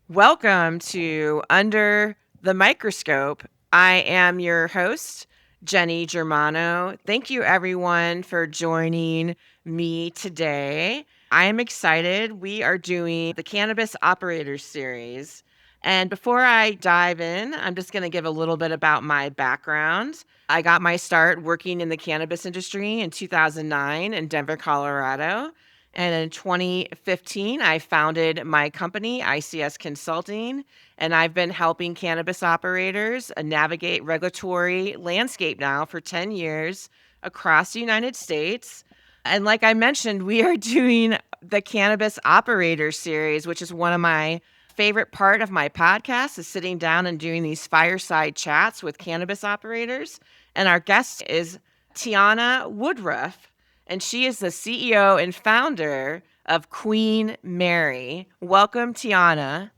Welcome to Under the Microscope. I am your host, Jenny Germano. Thank you, everyone, for joining me today. I am excited. We are doing the Cannabis Operators series. And before I dive in, I'm just going to give a little bit about my background. I got my start working in the cannabis industry in 2009 in Denver, Colorado. And in 2015, I founded my company, ICS Consulting, and I've been helping cannabis operators navigate regulatory landscape now for 10 years across the United States. And like I mentioned, we are doing the Cannabis Operator series, which is one of my favorite part of my podcast is sitting down and doing these fireside chats with cannabis operators. And our guest is Tiana Woodruff and she is the CEO and founder of Queen Mary. Welcome, Tiana.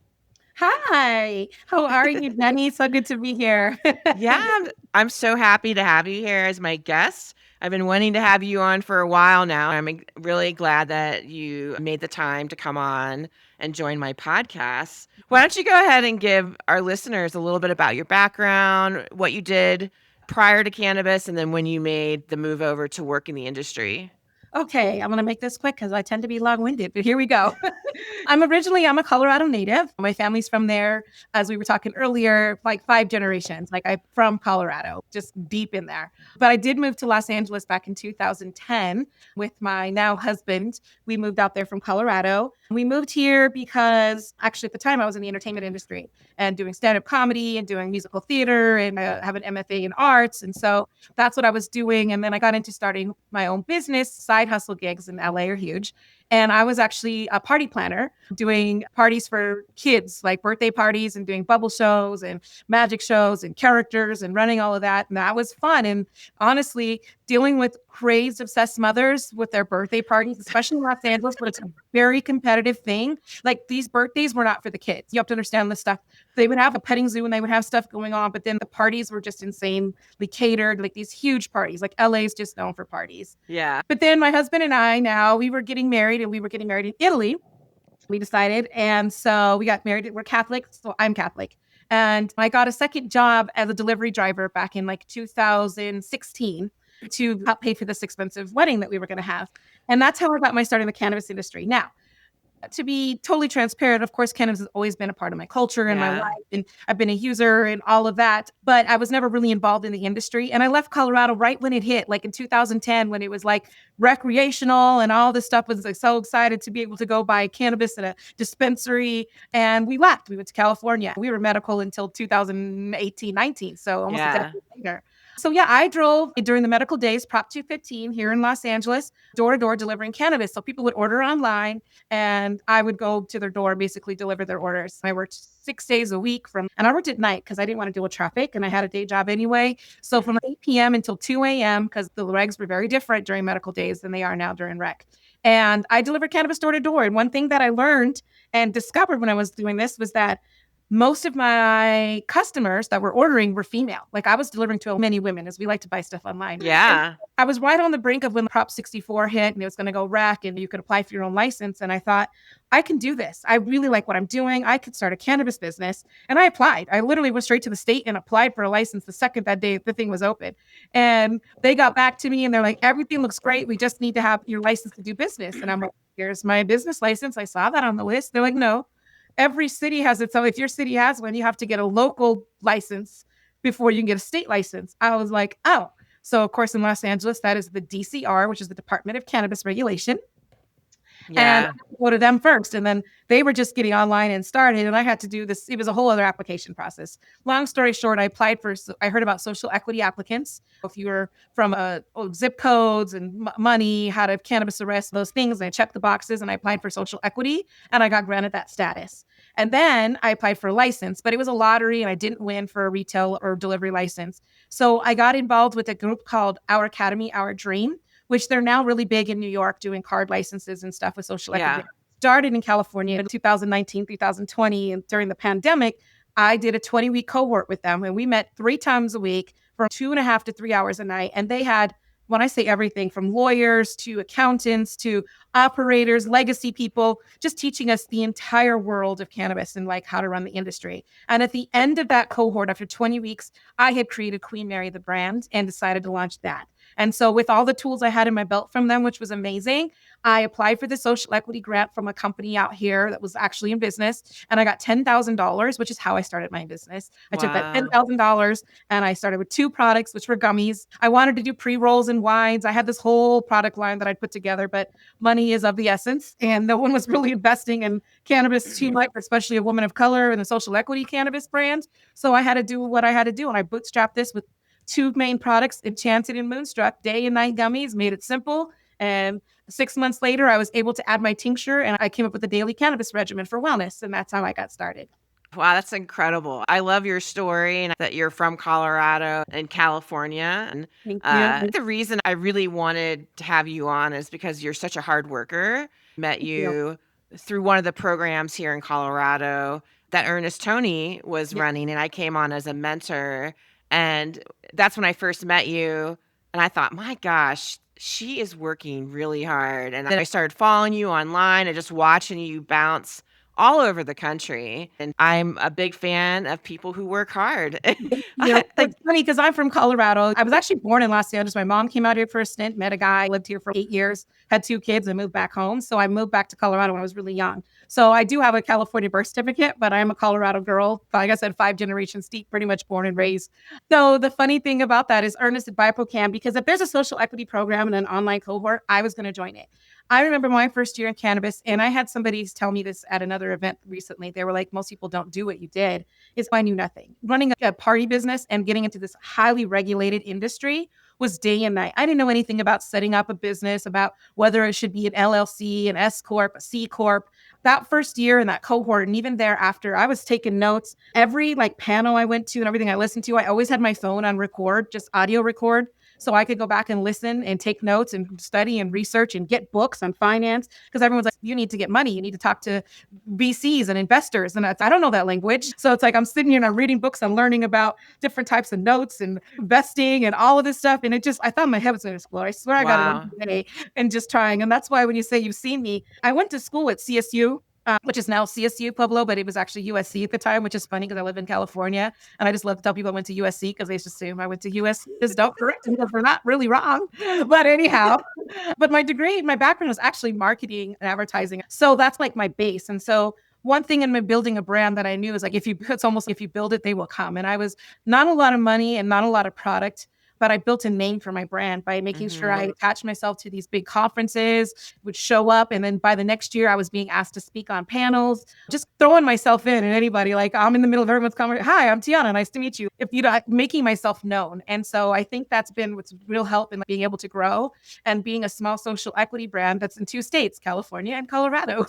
Hi, how are you, Jenny? So good to be here. Yeah, I'm so happy to have you here as my guest. I've been wanting to have you on for a while now. I'm really glad that you made the time to come on and join my podcast. Why don't you go ahead and give our listeners a little bit about your background, what you did prior to cannabis, and then when you made the move over to work in the industry? Okay, I'm going to make this quick because I tend to be long-winded, but here we go. I'm a Colorado native. My family's from there, as we were talking earlier, like 5 generations. Like I'm from Colorado, just deep in there. But I did move to Los Angeles back in 2010 with my now husband. We moved out there from Colorado. We moved here because actually at the time I was in the entertainment industry and doing stand-up comedy and doing musical theater and have an MFA in arts. And so that's what I was doing. And then I got into starting my own business. Side hustle gigs in LA are huge. And I was actually a party planner doing parties for kids, like birthday parties and doing bubble shows and magic shows and characters and running all of that. And that was fun. And honestly, dealing with crazed, obsessed mothers with their birthday parties, especially in Los Angeles, but it's a very competitive thing. Like these birthdays were not for the kids. You have to understand this stuff. They would have a petting zoo and they would have stuff going on, but then the parties were just insanely catered, like these huge parties. Like LA is just known for parties. Yeah. But then my husband and I now, we were getting married and we were getting married in Italy. We decided. And so we got married. We're Catholic. So I'm Catholic. And I got a second job as a delivery driver back in like 2016 to help pay for this expensive wedding that we were going to have. And that's how I got my start in the cannabis industry. Now, to be totally transparent, of course, cannabis has always been a part of my culture and my life. And I've been a user and all of that, but I was never really involved in the industry. And I left Colorado right when it hit, like in 2010, when it was like recreational and all this stuff was like so excited to be able to go buy cannabis in a dispensary. And we left. We went to California. We were medical until 2018, 19. So almost a decade later. So yeah, I drove during the medical days, Prop 215 here in Los Angeles, door to door delivering cannabis. So people would order online and I would go to their door, basically deliver their orders. I worked 6 days a week and I worked at night because I didn't want to deal with traffic and I had a day job anyway. So from 8 p.m. until 2 a.m., because the regs were very different during medical days than they are now during rec. And I delivered cannabis door to door. And one thing that I learned and discovered when I was doing this was that most of my customers that were ordering were female. Like I was delivering to many women as we like to buy stuff online. Yeah. And I was right on the brink of when Prop 64 hit and it was going to go rec and you could apply for your own license. And I thought, I can do this. I really like what I'm doing. I could start a cannabis business. And I applied. I literally went straight to the state and applied for a license the second that day the thing was open. And they got back to me and they're like, everything looks great. We just need to have your license to do business. And I'm like, here's my business license. I saw that on the list. They're like, no. Every city has its own. If your city has one, you have to get a local license before you can get a state license. I was like, oh. So, of course, in Los Angeles, that is the DCR, which is the Department of Cannabis Regulation. And I go to them first. And then they were just getting online and started. And I had to do this. It was a whole other application process. Long story short, I heard about social equity applicants. If you were from zip codes and money, how to cannabis arrest, those things. And I checked the boxes and I applied for social equity and I got granted that status. And then I applied for a license, but it was a lottery and I didn't win for a retail or delivery license. So I got involved with a group called Our Academy, Our Dream, which they're now really big in New York doing card licenses and stuff with social equity. Started in California in 2019, 2020. And during the pandemic, I did a 20-week cohort with them and we met 3 times a week for 2.5 to 3 hours a night. And they had when I say everything from lawyers to accountants to operators, legacy people, just teaching us the entire world of cannabis and like how to run the industry. And at the end of that cohort, after 20 weeks, I had created Queen Mary, the brand, and decided to launch that. And so with all the tools I had in my belt from them, which was amazing, I applied for the social equity grant from a company out here that was actually in business. And I got $10,000, which is how I started my business. I took that Wow. $10,000 and I started with 2 products, which were gummies. I wanted to do pre-rolls and wines. I had this whole product line that I'd put together, but money is of the essence. And no one was really investing in cannabis too much, especially a woman of color in the social equity cannabis brand. So I had to do what I had to do. And I bootstrapped this with 2 main products, Enchanted and Moonstruck, day and night gummies, made it simple. And 6 months later, I was able to add my tincture and I came up with a daily cannabis regimen for wellness. And that's how I got started. Wow, that's incredible. I love your story and that you're from Colorado and California. And Thank you. the reason I really wanted to have you on is because you're such a hard worker. Met Thank you. you through one of the programs here in Colorado that Ernest Tony was Yeah. running, and I came on as a mentor. And that's when I first met you. And I thought, my gosh, she is working really hard. And then I started following you online and just watching you bounce all over the country. And I'm a big fan of people who work hard. You know, Like, it's funny because I'm from Colorado. I was actually born in Los Angeles. My mom came out here for a stint, met a guy, lived here for 8 years, had 2 kids, and moved back home. So I moved back to Colorado when I was really young. So I do have a California birth certificate, but I'm a Colorado girl. Like I said, 5 generations deep, pretty much born and raised. So the funny thing about that is Ernest at BioProCam, because if there's a social equity program and an online cohort, I was going to join it. I remember my first year in cannabis, and I had somebody tell me this at another event recently. They were like, most people don't do what you did. Is I knew nothing. Running a party business and getting into this highly regulated industry was day and night. I didn't know anything about setting up a business, about whether it should be an LLC, an S Corp, a C Corp. That first year in that cohort, and even thereafter, I was taking notes. Every like panel I went to and everything I listened to, I always had my phone on record, just audio record. So I could go back and listen and take notes and study and research and get books on finance because everyone's like, you need to get money. You need to talk to VCs and investors. And I don't know that language. So it's like I'm sitting here and I'm reading books. I'm learning about different types of notes and investing and all of this stuff. And I thought my head was going to explode. I swear I got it wow. every day and just trying. And that's why when you say you've seen me, I went to school at CSU. Which is now CSU Pueblo, but it was actually USC at the time, which is funny because I live in California. And I just love to tell people I went to USC because they just assume I went to USC. Just don't correct them because we're not really wrong. But anyhow, but my degree, my background was actually marketing and advertising. So that's like my base. And so one thing in my building a brand that I knew is like, it's almost like if you build it, they will come. And I was not a lot of money and not a lot of product, but I built a name for my brand by making sure I attached myself to these big conferences, would show up. And then by the next year, I was being asked to speak on panels, just throwing myself in and anybody, like I'm in the middle of everyone's conversation. Hi, I'm Tiana. Nice to meet you. If you know, making myself known. And so I think that's been what's real help in being able to grow and being a small social equity brand that's in 2 states, California and Colorado.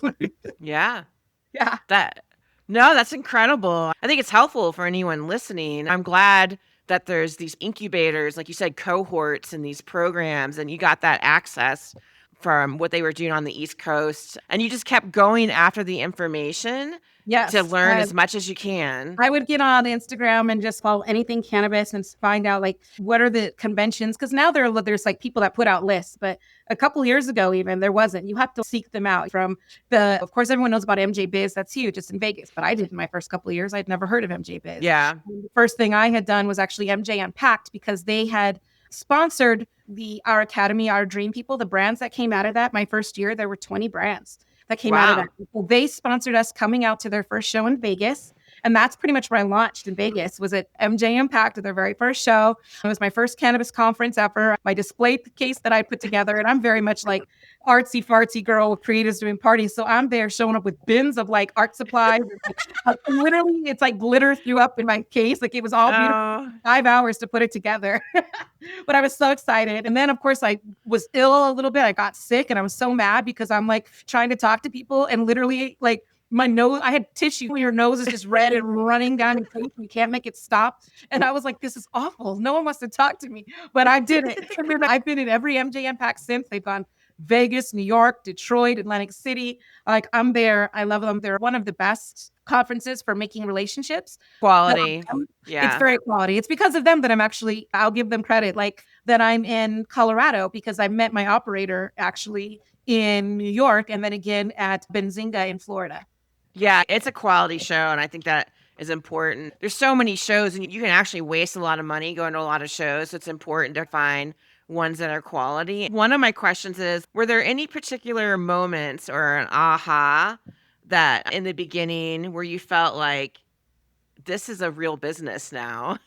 Yeah. Yeah. That's incredible. I think it's helpful for anyone listening. I'm glad that there's these incubators, like you said, cohorts and these programs, and you got that access from what they were doing on the East Coast. And you just kept going after the information to Yes. learn as much as you can. I would get on Instagram and just follow anything cannabis and find out like what are the conventions, because now there's like people that put out lists, but a couple years ago even there wasn't. You have to seek them out from of course everyone knows about MJ Biz, that's huge, it's in Vegas, but I did in my first couple of years, I'd never heard of MJ Biz. Yeah. And the first thing I had done was actually MJ Unpacked because they had sponsored our academy, our dream people, the brands that came out of that. My first year there were 20 brands that came out of Wow. that. Well, they sponsored us coming out to their first show in Vegas. And that's pretty much where I launched in Vegas, was at MJ Impact at their very first show. It was my first cannabis conference ever. My display case that I put together. And I'm very much like artsy fartsy girl with creatives doing parties. So I'm there showing up with bins of like art supplies. Literally, it's like glitter threw up in my case. Like it was all beautiful. Oh, 5 hours to put it together. But I was so excited. And then, of course, I was ill a little bit. I got sick and I was so mad because I'm like trying to talk to people and literally like my nose, I had tissue. Your nose is just red and running down your face. You can't make it stop. And I was like, this is awful. No one wants to talk to me, but I did it. I've been in every MJ Impact since. They've gone Vegas, New York, Detroit, Atlantic City. Like I'm there. I love them. They're one of the best conferences for making relationships. But Quality. it's Yeah. very quality. It's because of them that I'll give them credit, like that I'm in Colorado because I met my operator actually in New York and then again at Benzinga in Florida. Yeah, it's a quality show, and I think that is important. There's so many shows, and you can actually waste a lot of money going to a lot of shows, so it's important to find ones that are quality. One of my questions is, were there any particular moments or an aha that in the beginning where you felt like this is a real business now?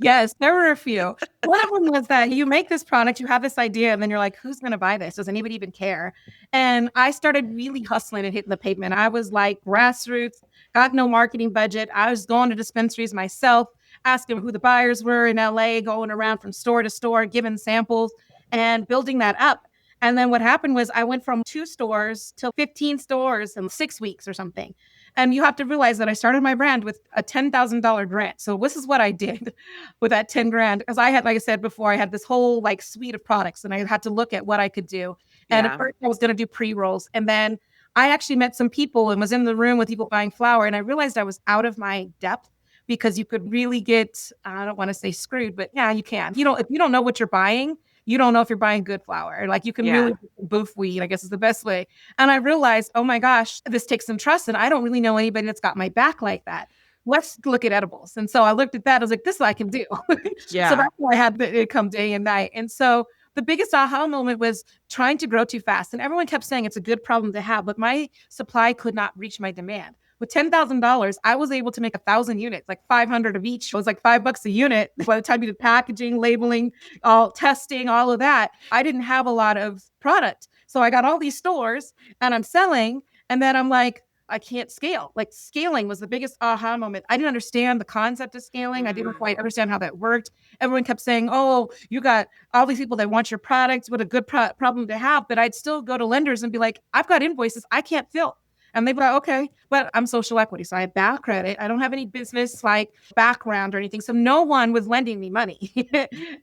Yes, there were a few. One of them was that you make this product, you have this idea, and then you're like, who's going to buy this? Does anybody even care? And I started really hustling and hitting the pavement. I was like grassroots, got no marketing budget. I was going to dispensaries myself, asking who the buyers were in LA, going around from store to store, giving samples and building that up. And then what happened was I went from 2 stores to 15 stores in 6 weeks or something. And you have to realize that I started my brand with a $10,000 grant. So this is what I did with that 10 grand. Because I had, like I said before, I had this whole like suite of products and I had to look at what I could do. And at Yeah. first I was going to do pre-rolls. And then I actually met some people and was in the room with people buying flour. And I realized I was out of my depth because you could really get, I don't want to say screwed, but yeah, you can. If you don't know what you're buying, you don't know if you're buying good flour. Like you can Yeah. really boof weed, I guess is the best way. And I realized, oh my gosh, this takes some trust. And I don't really know anybody that's got my back like that. Let's look at edibles. And so I looked at that. I was like, this I can do. So Yeah. that's why I had it come day and night. And so the biggest aha moment was trying to grow too fast. And everyone kept saying it's a good problem to have, but my supply could not reach my demand. With $10,000, I was able to make 1,000 units, like 500 of each. It was like $5 a unit. By the time you did packaging, labeling, all testing, all of that, I didn't have a lot of product. So I got all these stores and I'm selling. And then I'm like, I can't scale. Like scaling was the biggest aha moment. I didn't understand the concept of scaling. I didn't Mm. quite understand how that worked. Everyone kept saying, oh, you got all these people that want your products. What a good problem to have. But I'd still go to lenders and be like, I've got invoices I can't fill. And they'd be like, okay, but I'm social equity. So I have bad credit. I don't have any business like background or anything. So no one was lending me money.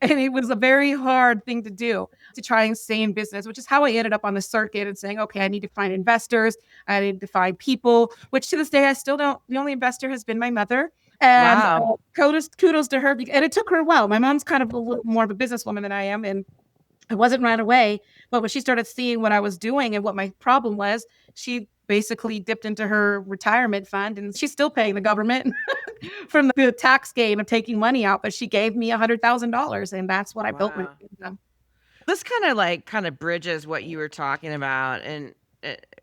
And it was a very hard thing to do to try and stay in business, which is how I ended up on the circuit and saying, okay, I need to find investors. I need to find people, which to this day, I still don't. The only investor has been my mother. And Wow. kudos to her. And it took her a while. My mom's kind of a little more of a businesswoman than I am. And it wasn't right away, but when she started seeing what I was doing and what my problem was, she basically dipped into her retirement fund and she's still paying the government from the tax gain of taking money out. But she gave me $100,000 and that's what I built my Wow. This kind of bridges what you were talking about, and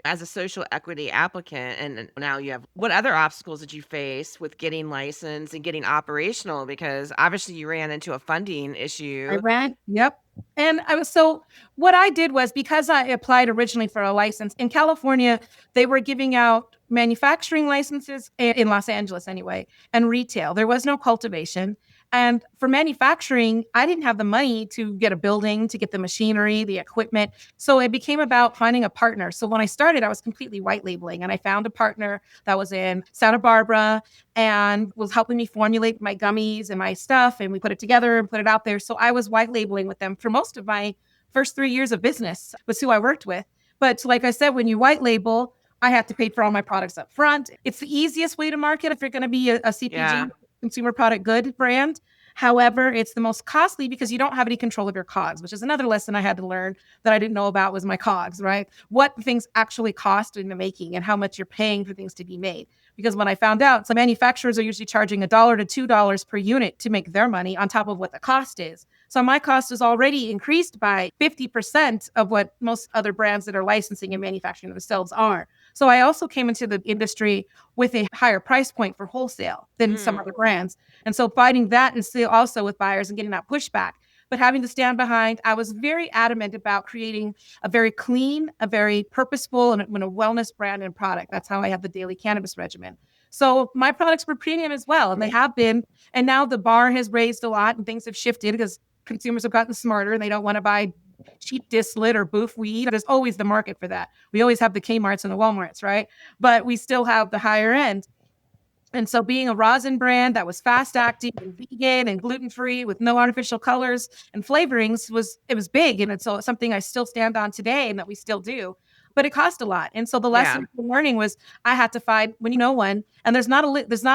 as a social equity applicant, and now you have what other obstacles did you face with getting licensed and getting operational? Because obviously you ran into a funding I issue. ran. Yep. And so what I did was because I applied originally for a license in California, they were giving out manufacturing licenses in Los Angeles anyway, and retail. There was no cultivation. And for manufacturing, I didn't have the money to get a building, to get the machinery, the equipment. So it became about finding a partner. So when I started, I was completely white labeling and I found a partner that was in Santa Barbara and was helping me formulate my gummies and my stuff. And we put it together and put it out there. So I was white labeling with them for most of my first 3 years of business, was who I worked with. But like I said, when you white label, I have to pay for all my products up front. It's the easiest way to market if you're going to be a CPG, Yeah. consumer product good brand. However, it's the most costly because you don't have any control of your COGS, which is another lesson I had to learn that I didn't know about was my COGS, right? What things actually cost in the making and how much you're paying for things to be made. Because when I found out, some manufacturers are usually charging $1 to $2 per unit to make their money on top of what the cost is. So my cost is already increased by 50% of what most other brands that are licensing and manufacturing themselves are. So I also came into the industry with a higher price point for wholesale than some Mm. other brands. And so fighting that and still also with buyers and getting that pushback, but having to stand behind, I was very adamant about creating a very clean, a very purposeful, and a wellness brand and product. That's how I have the daily cannabis regimen. So my products were premium as well, and they have been. And now the bar has raised a lot and things have shifted because consumers have gotten smarter and they don't want to buy cheap distillate or boof weed. There's always the market for that. We always have the Kmarts and the Walmarts, right? But we still have the higher end. And so being a rosin brand that was fast acting and vegan and gluten-free with no artificial colors and flavorings was big. And it's something I still stand on today and that we still do. But it cost a lot. And so the Yeah. lesson I'm learning was I had to find when you know one, and there's not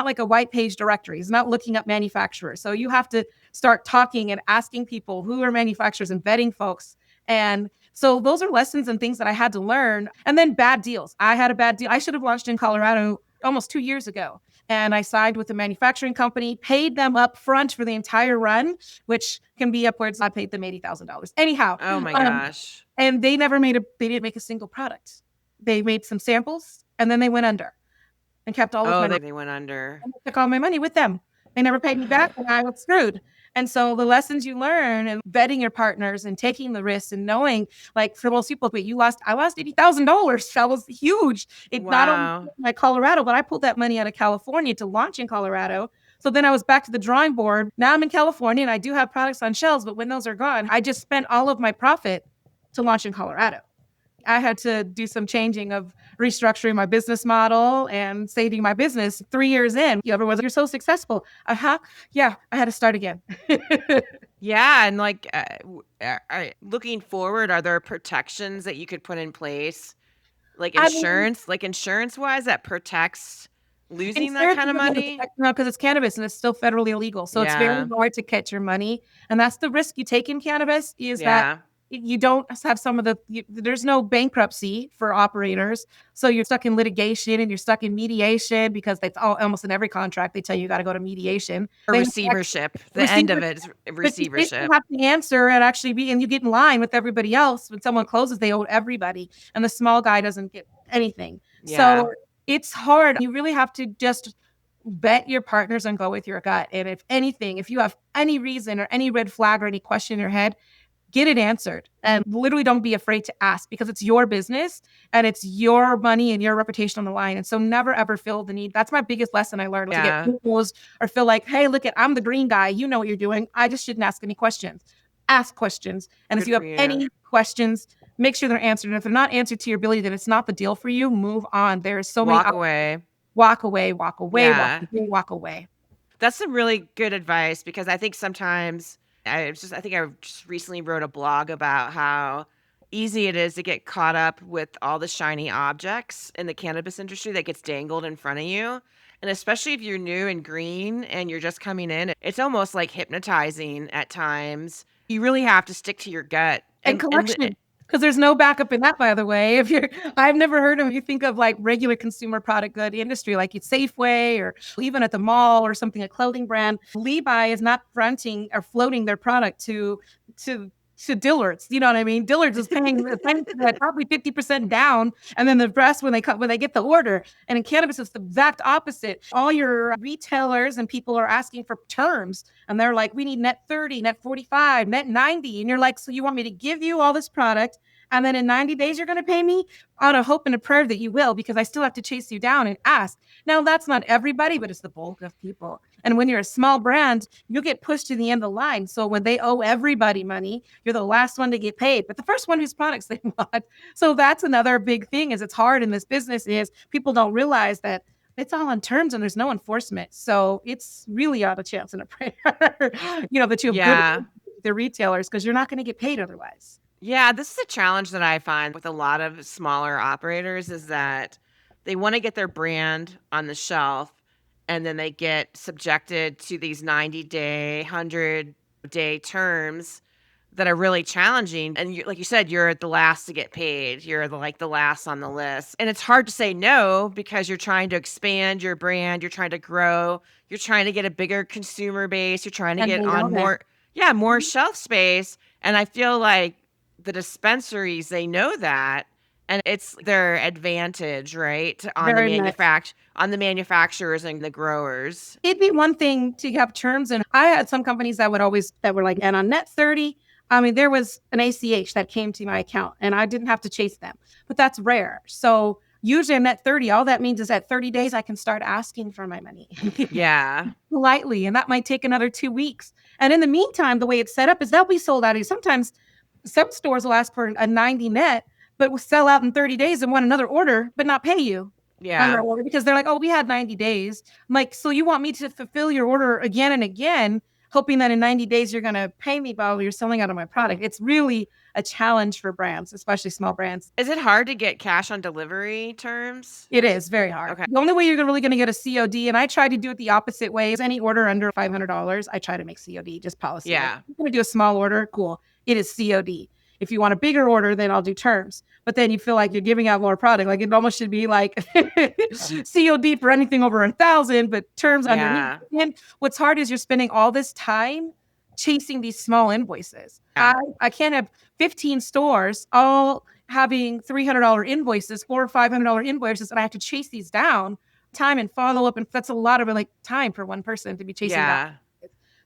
like a white page directory. It's not looking up manufacturers. So you have to start talking and asking people who are manufacturers and vetting folks. And so those are lessons and things that I had to learn. And then bad deals. I had a bad deal. I should have launched in Colorado almost 2 years ago. And I signed with a manufacturing company, paid them up front for the entire run, which can be upwards. I paid them $80,000. Anyhow, Oh my gosh. and they didn't make a single product. They made some samples and then they went under and kept all of Oh, my money. they went under. And they took all my money with them. They never paid me back and I was screwed. And so the lessons you learn and vetting your partners and taking the risks and knowing, like for most people, I lost $80,000. That was huge. It not only Wow. like Colorado, but I pulled that money out of California to launch in Colorado. So then I was back to the drawing board. Now I'm in California and I do have products on shelves, but when those are gone, I just spent all of my profit to launch in Colorado. I had to do some changing of restructuring my business model and saving my business 3 years in. Everyone's like, you're so successful. Yeah, I had to start again. Yeah, and like looking forward, are there protections that you could put in place, like I mean, insurance wise, that protects losing that insurance kind is of not going to money? protect you because it's cannabis and it's still federally illegal. So it's very Yeah, hard to catch your money. And that's the risk you take in cannabis is that yeah, you don't have there's no bankruptcy for operators. So you're stuck in litigation and you're stuck in mediation because that's almost in every contract. They tell you got to go to mediation. or They have to receivership. The end of receive it is But you basically receivership. have to answer and actually and you get in line with everybody else. When someone closes, they owe everybody, and the small guy doesn't get anything. Yeah, So it's hard. You really have to just bet your partners and go with your gut. And if anything, if you have any reason or any red flag or any question in your head, get it answered and literally don't be afraid to ask because it's your business and it's your money and your reputation on the line. And so never ever feel the need. That's my biggest lesson I learned to get yeah, rules or feel like, hey, look I'm the green guy. You know what you're doing. I just shouldn't ask any questions. Ask questions. And if good you for have you. any questions, make sure they're answered. And if they're not answered to your ability, then it's not the deal for you. Move on. There are so many Walk away. walk away, walk away, walk Yeah. away, walk away. That's some really good advice because I think sometimes I think I just recently wrote a blog about how easy it is to get caught up with all the shiny objects in the cannabis industry that gets dangled in front of you. And especially if you're new and green and you're just coming in, it's almost like hypnotizing at times. You really have to stick to your gut And and collection, because there's no backup in that, by the way. I've never heard of, you think of like regular consumer product good industry, like it's Safeway or even at the mall or something, a clothing brand. Levi is not fronting or floating their product to to Dillard's. You know what I mean? Dillard's is paying probably 50% down, and then the rest when they get the order. And in cannabis, it's the exact opposite. All your retailers and people are asking for terms, and they're like, we need net 30, net 45, net 90. And you're like, so you want me to give you all this product, and then in 90 days, you're going to pay me? Out of hope and a prayer that you will, because I still have to chase you down and ask. Now, that's not everybody, but it's the bulk of people. And when you're a small brand, you'll get pushed to the end of the line. So when they owe everybody money, you're the last one to get paid, but the first one whose products they bought. So that's another big thing is it's hard in this business is people don't realize that it's all on terms and there's no enforcement. So it's really out a chance and a prayer, that you have good yeah. the retailers because you're not going to get paid otherwise. Yeah, this is a challenge that I find with a lot of smaller operators is that they want to get their brand on the shelf and then they get subjected to these 90-day, 100-day terms that are really challenging. And like you said, you're the last to get paid. You're the last on the list. And it's hard to say no because you're trying to expand your brand, you're trying to grow, you're trying to get a bigger consumer base, you're trying to And get they know on that. more shelf space. And I feel like the dispensaries, they know that, and it's their advantage, right, on the Very much. manufacturers and the growers. It'd be one thing to have terms. And I had some companies that were like, and on net 30, I mean, there was an ACH that came to my account and I didn't have to chase them, but that's rare. So usually on net 30, all that means is at 30 days, I can start asking for my money Yeah. politely. And that might take another 2 weeks. And in the meantime, the way it's set up is they'll be sold out. Sometimes some stores will ask for a 90 net, but will sell out in 30 days and want another order, but not pay you. on their Yeah. order because they're like, oh, we had 90 days. I'm like, so you want me to fulfill your order again and again, hoping that in 90 days you're going to pay me while you're selling out of my product. It's really a challenge for brands, especially small brands. Is it hard to get cash on delivery terms? It is very hard. Okay. The only way you're really going to get a COD, and I try to do it the opposite way, is any order under $500, I try to make COD, just policy. Like, Yeah. if you're going to do a small order, cool. It is COD. If you want a bigger order, then I'll do terms. But then you feel like you're giving out more product. Like it almost should be like COD for anything over 1,000, but terms underneath. And what's hard is you're spending all this time chasing these small invoices. Yeah. I can't have 15 stores all having $300 invoices, $400 or $500 invoices, and I have to chase these down, time and follow up, and that's a lot of like time for one person to be chasing that.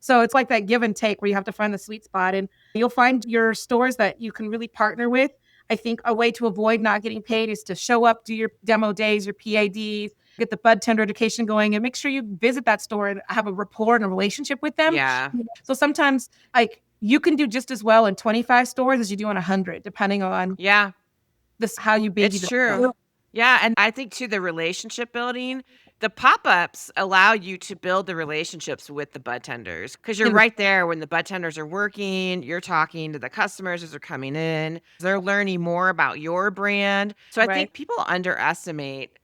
So it's like that give and take where you have to find the sweet spot, and you'll find your stores that you can really partner with. I think a way to avoid not getting paid is to show up, do your demo days, your PADs, get the bud tender education going, and make sure you visit that store and have a rapport and a relationship with them. Yeah. So sometimes like you can do just as well in 25 stores as you do in 100, depending on this how you baby. It's true. Yeah, and I think too the relationship building, the pop-ups allow you to build the relationships with the bud tenders because you're right there when the bud tenders are working, you're talking to the customers as they're coming in. They're learning more about your brand. So I think people underestimate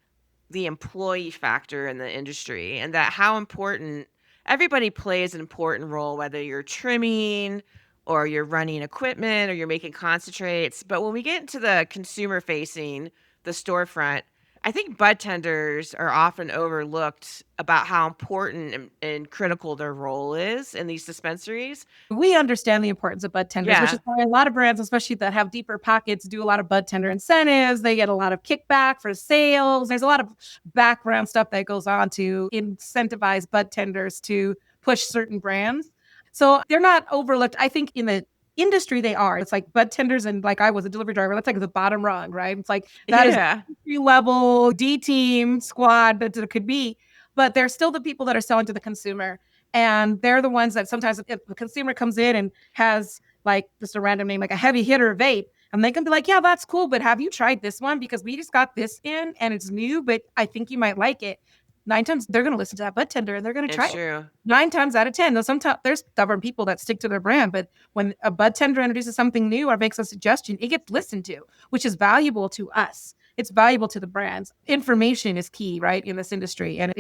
the employee factor in the industry and that how important everybody plays an important role, whether you're trimming or you're running equipment or you're making concentrates. But when we get into the consumer facing, the storefront, I think bud tenders are often overlooked about how important and critical their role is in these dispensaries. We understand the importance of bud tenders, which is why a lot of brands, especially that have deeper pockets, do a lot of bud tender incentives. They get a lot of kickback for sales. There's a lot of background stuff that goes on to incentivize bud tenders to push certain brands. So they're not overlooked. I think in the industry they are. It's like bud tenders and like I was a delivery driver. That's like the bottom rung, right? It's like that is entry level D team squad that there could be, but they're still the people that are selling to the consumer. And they're the ones that sometimes if the consumer comes in and has like just a random name, like a heavy hitter vape, and they can be like, yeah, that's cool, but have you tried this one? Because we just got this in and it's new, but I think you might like it. 9 times they're going to listen to that bud tender and they're going to try it. 9 times out of 10. Though sometimes there's stubborn people that stick to their brand, but when a bud tender introduces something new or makes a suggestion, it gets listened to, which is valuable to us. It's valuable to the brands. Information is key, right, in this industry. And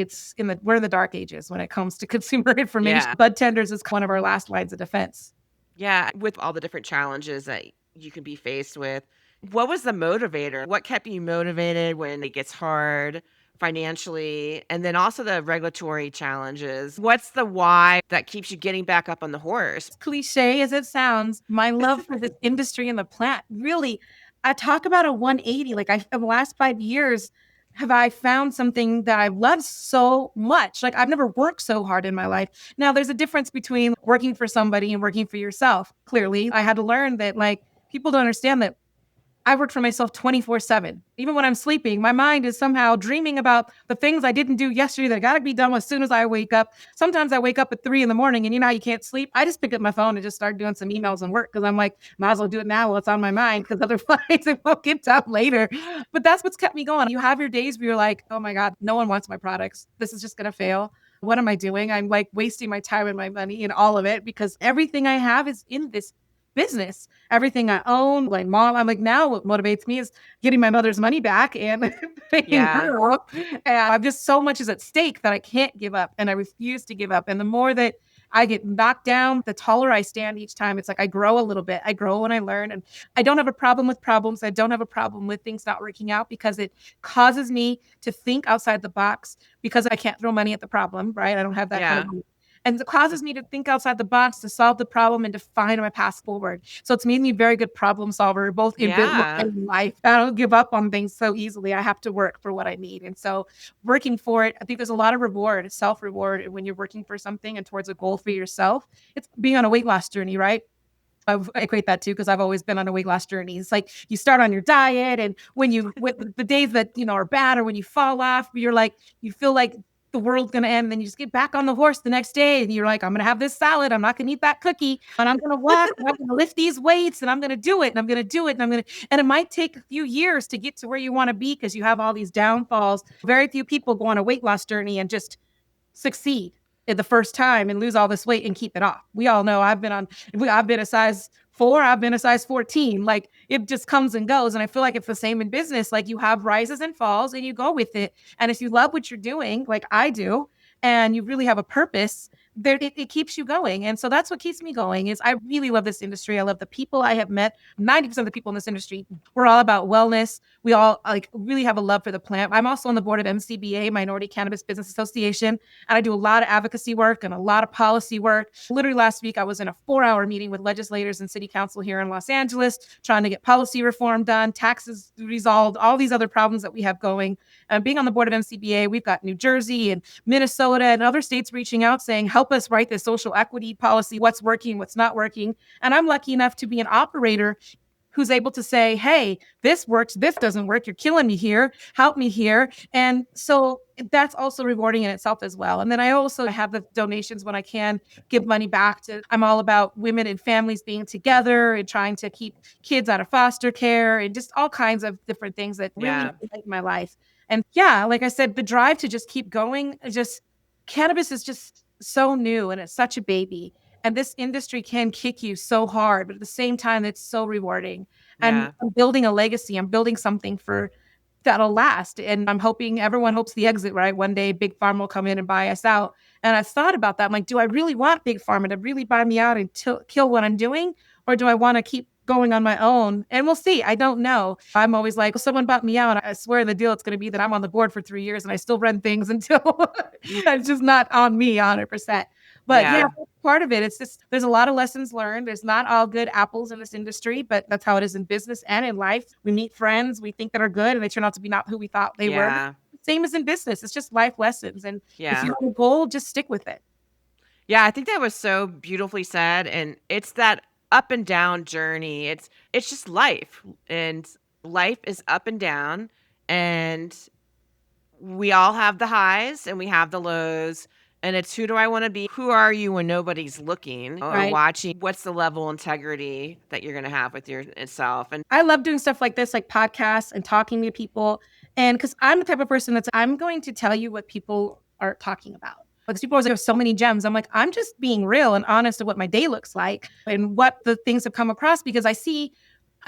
we're in the dark ages when it comes to consumer information. Bud tenders is one of our last lines of defense. Yeah, with all the different challenges that you can be faced with. What was the motivator? What kept you motivated when it gets hard financially? And then also the regulatory challenges. What's the why that keeps you getting back up on the horse? Cliche as it sounds, my love for this industry and the plant, really, I talk about a 180. Like in the last 5 years, have I found something that I love so much? Like I've never worked so hard in my life. Now there's a difference between working for somebody and working for yourself. Clearly, I had to learn that like people don't understand that I work for myself 24/7. Even when I'm sleeping, my mind is somehow dreaming about the things I didn't do yesterday that got to be done as soon as I wake up. Sometimes I wake up at 3 a.m. and you know how you can't sleep? I just pick up my phone and just start doing some emails and work because I'm like, might as well do it now while it's on my mind because otherwise it won't get done later. But that's what's kept me going. You have your days where you're like, oh my God, no one wants my products. This is just going to fail. What am I doing? I'm like wasting my time and my money and all of it because everything I have is in this business. Everything I own, like mom, I'm like, now what motivates me is getting my mother's money back and paying her up. And I'm just so much is at stake that I can't give up and I refuse to give up. And the more that I get knocked down, the taller I stand each time. It's like I grow a little bit. I grow when I learn. And I don't have a problem with problems. I don't have a problem with things not working out because it causes me to think outside the box because I can't throw money at the problem, right? I don't have that kind of money. And it causes me to think outside the box to solve the problem and to find my path forward. So it's made me a very good problem solver, both in business and in life. I don't give up on things so easily. I have to work for what I need. And so working for it, I think there's a lot of reward, self-reward when you're working for something and towards a goal for yourself. It's being on a weight loss journey, right? I equate that too because I've always been on a weight loss journey. It's like you start on your diet and when the days that, are bad or when you fall off, you're like, you feel like the world's going to end. And then you just get back on the horse the next day and you're like, I'm going to have this salad. I'm not going to eat that cookie, and I'm going to walk and I'm going to lift these weights and I'm going to do it and I'm going to do it. And it might take a few years to get to where you want to be because you have all these downfalls. Very few people go on a weight loss journey and just succeed at the first time and lose all this weight and keep it off. We all know I've been a size 4, I've been a size 14. Like, it just comes and goes. And I feel like it's the same in business. Like, you have rises and falls and you go with it. And if you love what you're doing, like I do, and you really have a purpose, there it keeps you going. And so that's what keeps me going. Is I really love this industry. I love the people I have met. 90% of the people in this industry, we're all about wellness. We all like really have a love for the plant. I'm also on the board of MCBA, Minority Cannabis Business Association, and I do a lot of advocacy work and a lot of policy work. Literally last week, I was in a 4-hour meeting with legislators and city council here in Los Angeles, trying to get policy reform done, taxes resolved, all these other problems that we have going. Being on the board of MCBA, we've got New Jersey and Minnesota and other states reaching out saying, help us write this social equity policy, what's working, what's not working. And I'm lucky enough to be an operator who's able to say, hey, this works, this doesn't work, you're killing me here, help me here. And so that's also rewarding in itself as well. And then I also have the donations when I can give money back to, I'm all about women and families being together and trying to keep kids out of foster care and just all kinds of different things that really make my life. And yeah, like I said, the drive to just keep going, cannabis is just so new and it's such a baby. And this industry can kick you so hard, but at the same time, it's so rewarding. And I'm building a legacy. I'm building something that'll last. And I'm hoping everyone hopes the exit, right? One day, Big Pharma will come in and buy us out. And I thought about that. I'm like, do I really want Big Pharma to really buy me out and kill what I'm doing? Or do I want to keep going on my own? And we'll see. I don't know. I'm always like, well, someone bought me out. I swear the deal it's going to be that I'm on the board for 3 years and I still run things until it's just not on me 100%. But yeah, part of it, it's just, there's a lot of lessons learned. There's not all good apples in this industry, but that's how it is in business and in life. We meet friends we think that are good and they turn out to be not who we thought they were. Same as in business. It's just life lessons. And if you have a goal, just stick with it. Yeah, I think that was so beautifully said. And it's that up and down journey. It's just life. And life is up and down. And we all have the highs and we have the lows. And it's, who do I want to be? Who are you when nobody's looking or watching? What's the level of integrity that you're going to have with yourself? And I love doing stuff like this, like podcasts and talking to people. And because I'm the type of person I'm going to tell you what people are talking about. Because people always have so many gems. I'm like, I'm just being real and honest of what my day looks like and what the things have come across, because I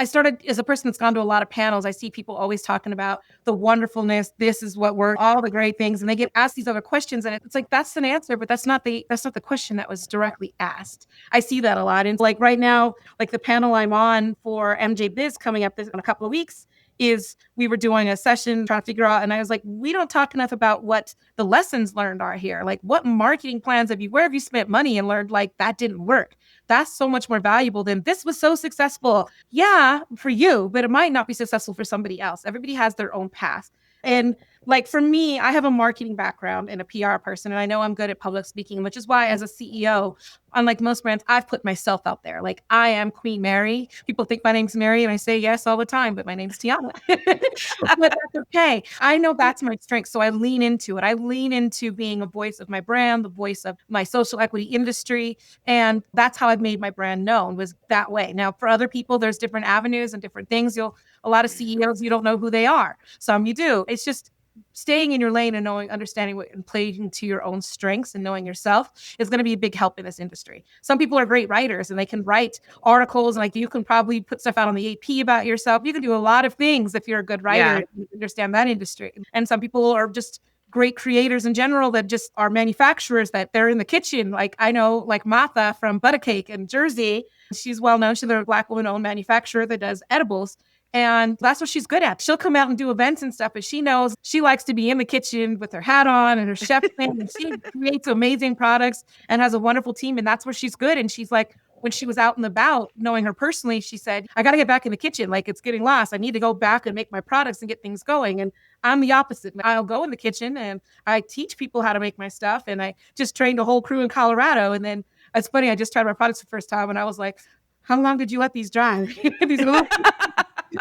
started as a person that's gone to a lot of panels. I see people always talking about the wonderfulness. This is what works, all the great things. And they get asked these other questions. And it's like, that's an answer, but that's not the question that was directly asked. I see that a lot. And like right now, like the panel I'm on for MJ Biz coming up in a couple of weeks, is we were doing a session trying to figure out, and I was like, we don't talk enough about what the lessons learned are here. Like, what marketing plans where have you spent money and learned like that didn't work? That's so much more valuable than this was so successful. Yeah, for you, but it might not be successful for somebody else. Everybody has their own path. And like for me, I have a marketing background and a PR person, and I know I'm good at public speaking, which is why as a CEO, unlike most brands, I've put myself out there. Like, I am Queen Mary. People think my name's Mary and I say yes all the time, but my name's Tiana. But that's okay. I know that's my strength. So I lean into it. I lean into being a voice of my brand, the voice of my social equity industry. And that's how I've made my brand known, was that way. Now, for other people, there's different avenues and different things. A lot of CEOs, you don't know who they are. Some you do. It's just staying in your lane and understanding what and playing to your own strengths and knowing yourself is going to be a big help in this industry. Some people are great writers and they can write articles, and like you can probably put stuff out on the AP about yourself. You can do a lot of things if you're a good writer and understand that industry. And some people are just great creators in general that just are manufacturers, that they're in the kitchen. Like I know like Martha from Buttercake in Jersey. She's well known. She's a Black woman-owned manufacturer that does edibles. And that's what she's good at. She'll come out and do events and stuff, but she knows she likes to be in the kitchen with her hat on and her chef thing. And she creates amazing products and has a wonderful team. And that's where she's good. And she's like, when she was out and about, knowing her personally, she said, I got to get back in the kitchen. Like, it's getting lost. I need to go back and make my products and get things going. And I'm the opposite. I'll go in the kitchen and I teach people how to make my stuff. And I just trained a whole crew in Colorado. And then it's funny, I just tried my products the first time and I was like, how long did you let these dry? These little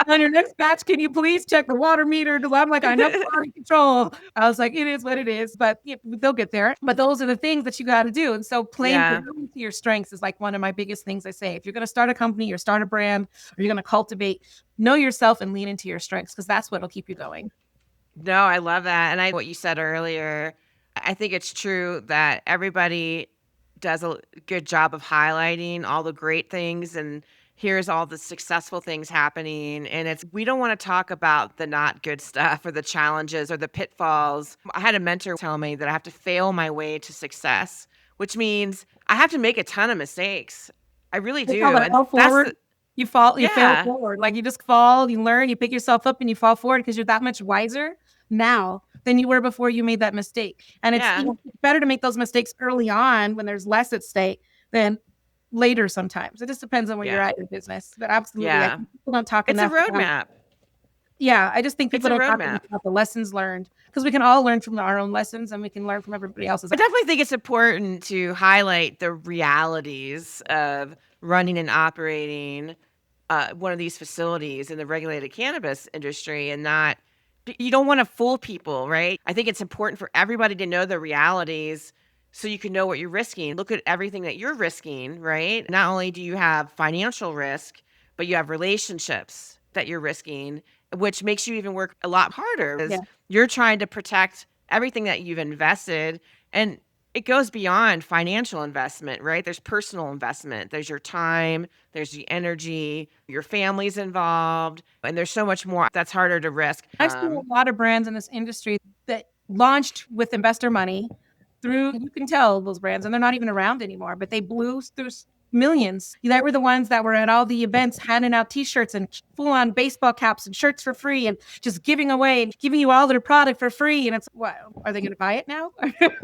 On your next batch, can you please check the water meter? Because I'm like, I know quality control. I was like, it is what it is, but they'll get there. But those are the things that you got to do. And so playing Yeah. to your strengths is like one of my biggest things I say. If you're going to start a company or start a brand, or you're going to cultivate, know yourself and lean into your strengths, because that's what'll keep you going. No, I love that. And what you said earlier, I think it's true that everybody does a good job of highlighting all the great things and here's all the successful things happening. And we don't want to talk about the not good stuff or the challenges or the pitfalls. I had a mentor tell me that I have to fail my way to success, which means I have to make a ton of mistakes. I really They call do. it And fall that's forward. You fall, you fail yeah, forward. Like you just fall, you learn, you pick yourself up and you fall forward because you're that much wiser now than you were before you made that mistake. And it's yeah. better to make those mistakes early on when there's less at stake than later sometimes. It just depends on where you're Yeah. at in business. But absolutely, I Yeah. think people don't talk It's a enough about, roadmap. yeah, I just think It's people a don't talk enough roadmap. about the lessons learned, because we can all learn from our own lessons and we can learn from everybody else's. I definitely think it's important to highlight the realities of running and operating one of these facilities in the regulated cannabis industry and not, you don't want to fool people, right? I think it's important for everybody to know the realities so you can know what you're risking. Look at everything that you're risking, right? Not only do you have financial risk, but you have relationships that you're risking, which makes you even work a lot harder because Yeah. you're trying to protect everything that you've invested. And it goes beyond financial investment, right? There's personal investment, there's your time, there's the energy, your family's involved, and there's so much more that's harder to risk. I've seen a lot of brands in this industry that launched with investor money through, you can tell those brands, and they're not even around anymore, but they blew through millions. That were the ones that were at all the events handing out t-shirts and full-on baseball caps and shirts for free and just giving away and giving you all their product for free. And it's, what, are they going to buy it now?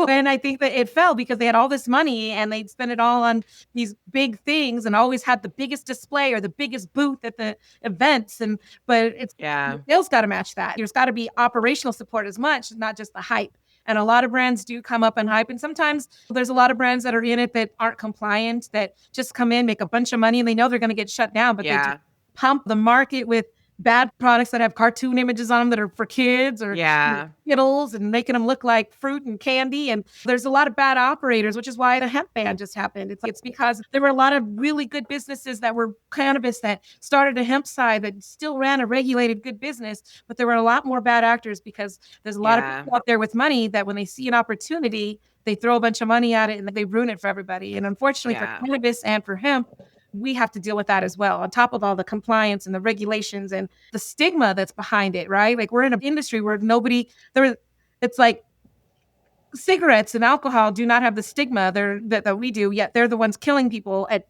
And I think that it fell because they had all this money and they'd spend it all on these big things and always had the biggest display or the biggest booth at the events. And but it's, Yeah. sales got to match that. There's got to be operational support as much, not just the hype. And a lot of brands do come up and hype. And sometimes there's a lot of brands that are in it that aren't compliant, that just come in, make a bunch of money, and they know they're going to get shut down, but they just pump the market with bad products that have cartoon images on them that are for kids or Skittles and making them look like fruit and candy. And there's a lot of bad operators, which is why the hemp ban just happened. It's because there were a lot of really good businesses that were cannabis that started a hemp side that still ran a regulated good business, but there were a lot more bad actors because there's a lot of people out there with money that when they see an opportunity, they throw a bunch of money at it and they ruin it for everybody. And unfortunately for cannabis and for hemp, we have to deal with that as well, on top of all the compliance and the regulations and the stigma that's behind it, right? Like we're in an industry where it's like cigarettes and alcohol do not have the stigma that we do, yet they're the ones killing people at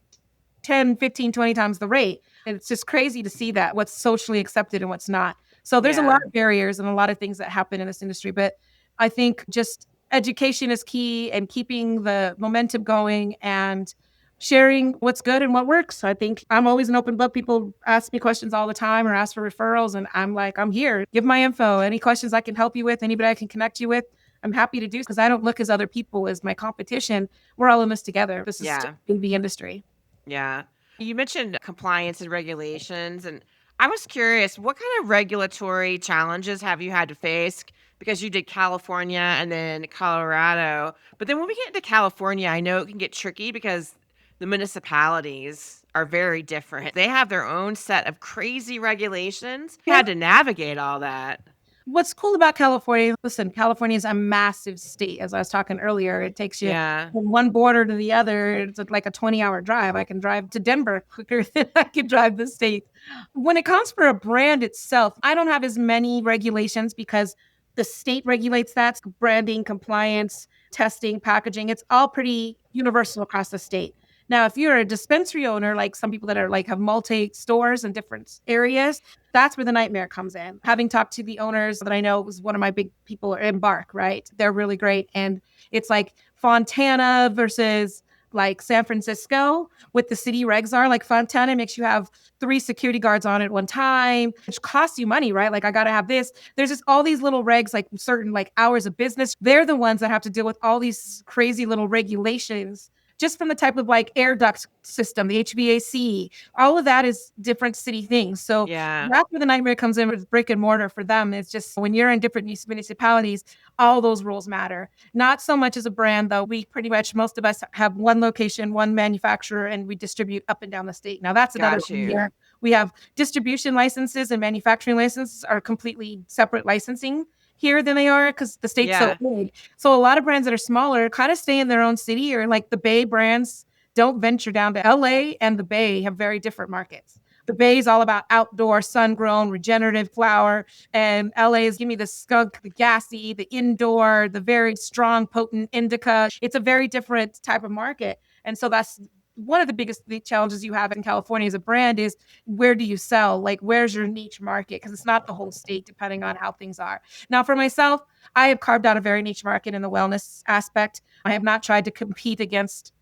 10, 15, 20 times the rate. And it's just crazy to see that, what's socially accepted and what's not. So there's a lot of barriers and a lot of things that happen in this industry, but I think just education is key and keeping the momentum going and sharing what's good and what works. I think I'm always an open book. People ask me questions all the time or ask for referrals. And I'm like, I'm here. Give my info. Any questions I can help you with, anybody I can connect you with, I'm happy to do, because I don't look as other people as my competition. We're all in this together. This is in the industry. Yeah. You mentioned compliance and regulations, and I was curious, what kind of regulatory challenges have you had to face? Because you did California and then Colorado. But then when we get into California, I know it can get tricky because the municipalities are very different. They have their own set of crazy regulations. You had to navigate all that. What's cool about California, listen, California is a massive state. As I was talking earlier, it takes you from one border to the other. It's like a 20-hour drive. I can drive to Denver quicker than I can drive the state. When it comes for a brand itself, I don't have as many regulations because the state regulates that. Branding, compliance, testing, packaging. It's all pretty universal across the state. Now, if you're a dispensary owner, like some people that are like have multi stores in different areas, that's where the nightmare comes in. Having talked to the owners that I know was one of my big people, Embark, right? They're really great. And it's like Fontana versus like San Francisco, with the city regs are like Fontana makes you have 3 security guards on at one time, which costs you money, right? Like I got to have this. There's just all these little regs, like certain like hours of business. They're the ones that have to deal with all these crazy little regulations just from the type of like air duct system, the HVAC, all of that is different city things. So Yeah. that's where the nightmare comes in with brick and mortar for them. It's just when you're in different municipalities, all those rules matter. Not so much as a brand, though. We pretty much, most of us have one location, one manufacturer, and we distribute up and down the state. Now, that's another Got thing you. here. We have distribution licenses and manufacturing licenses are completely separate licensing here than they are because the state's so Yeah. big. So a lot of brands that are smaller kind of stay in their own city, or like the Bay brands don't venture down to LA, and the Bay have very different markets. The Bay is all about outdoor, sun-grown, regenerative flower, and LA is give me the skunk, the gassy, the indoor, the very strong, potent indica. It's a very different type of market, and so that's one of the biggest challenges you have in California as a brand is where do you sell? Like, where's your niche market? Because it's not the whole state, depending on how things are. Now, for myself, I have carved out a very niche market in the wellness aspect. I have not tried to compete against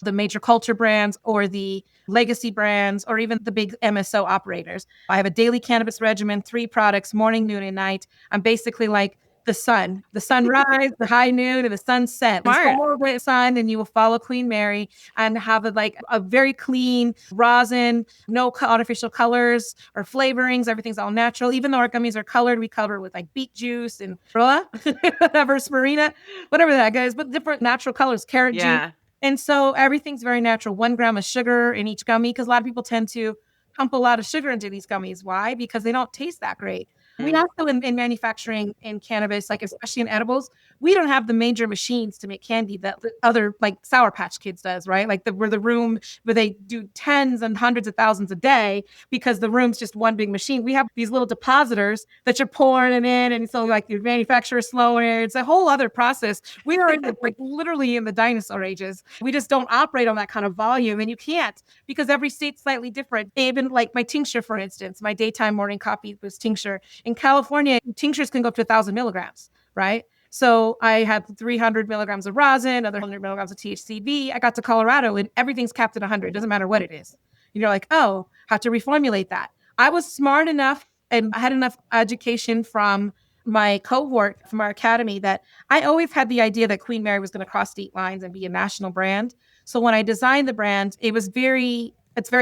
the major culture brands or the legacy brands or even the big MSO operators. I have a daily cannabis regimen, 3 products, morning, noon, and night. I'm basically like the sunrise, the high noon, and the sunset. Just Smart. follow the sun, and you will follow Queen Mary and have a very clean rosin, no artificial colors or flavorings. Everything's all natural. Even though our gummies are colored, we color with like beet juice and whatever, spirina, whatever that guys, but different natural colors, carrot juice. Yeah. And so everything's very natural. 1 gram of sugar in each gummy because a lot of people tend to pump a lot of sugar into these gummies. Why? Because they don't taste that great. We Mm. also in manufacturing in cannabis, like especially in edibles, we don't have the major machines to make candy that the other like Sour Patch Kids does, right? Like where the room where they do tens and hundreds of thousands a day because the room's just one big machine. We have these little depositors that you're pouring it in, and so like the manufacturer slower. It's a whole other process. We are in like literally in the dinosaur ages. We just don't operate on that kind of volume, and you can't because every state's slightly different. Even like my tincture, for instance, my daytime morning coffee was tincture. In California, tinctures can go up to 1,000 milligrams, right? So I had 300 milligrams of rosin, another 100 milligrams of THCV. I got to Colorado and everything's capped at 100. It doesn't matter what it is. And you're like, oh, have to reformulate that. I was smart enough and I had enough education from my cohort from our academy that I always had the idea that Queen Mary was going to cross state lines and be a national brand. So when I designed the brand, it's very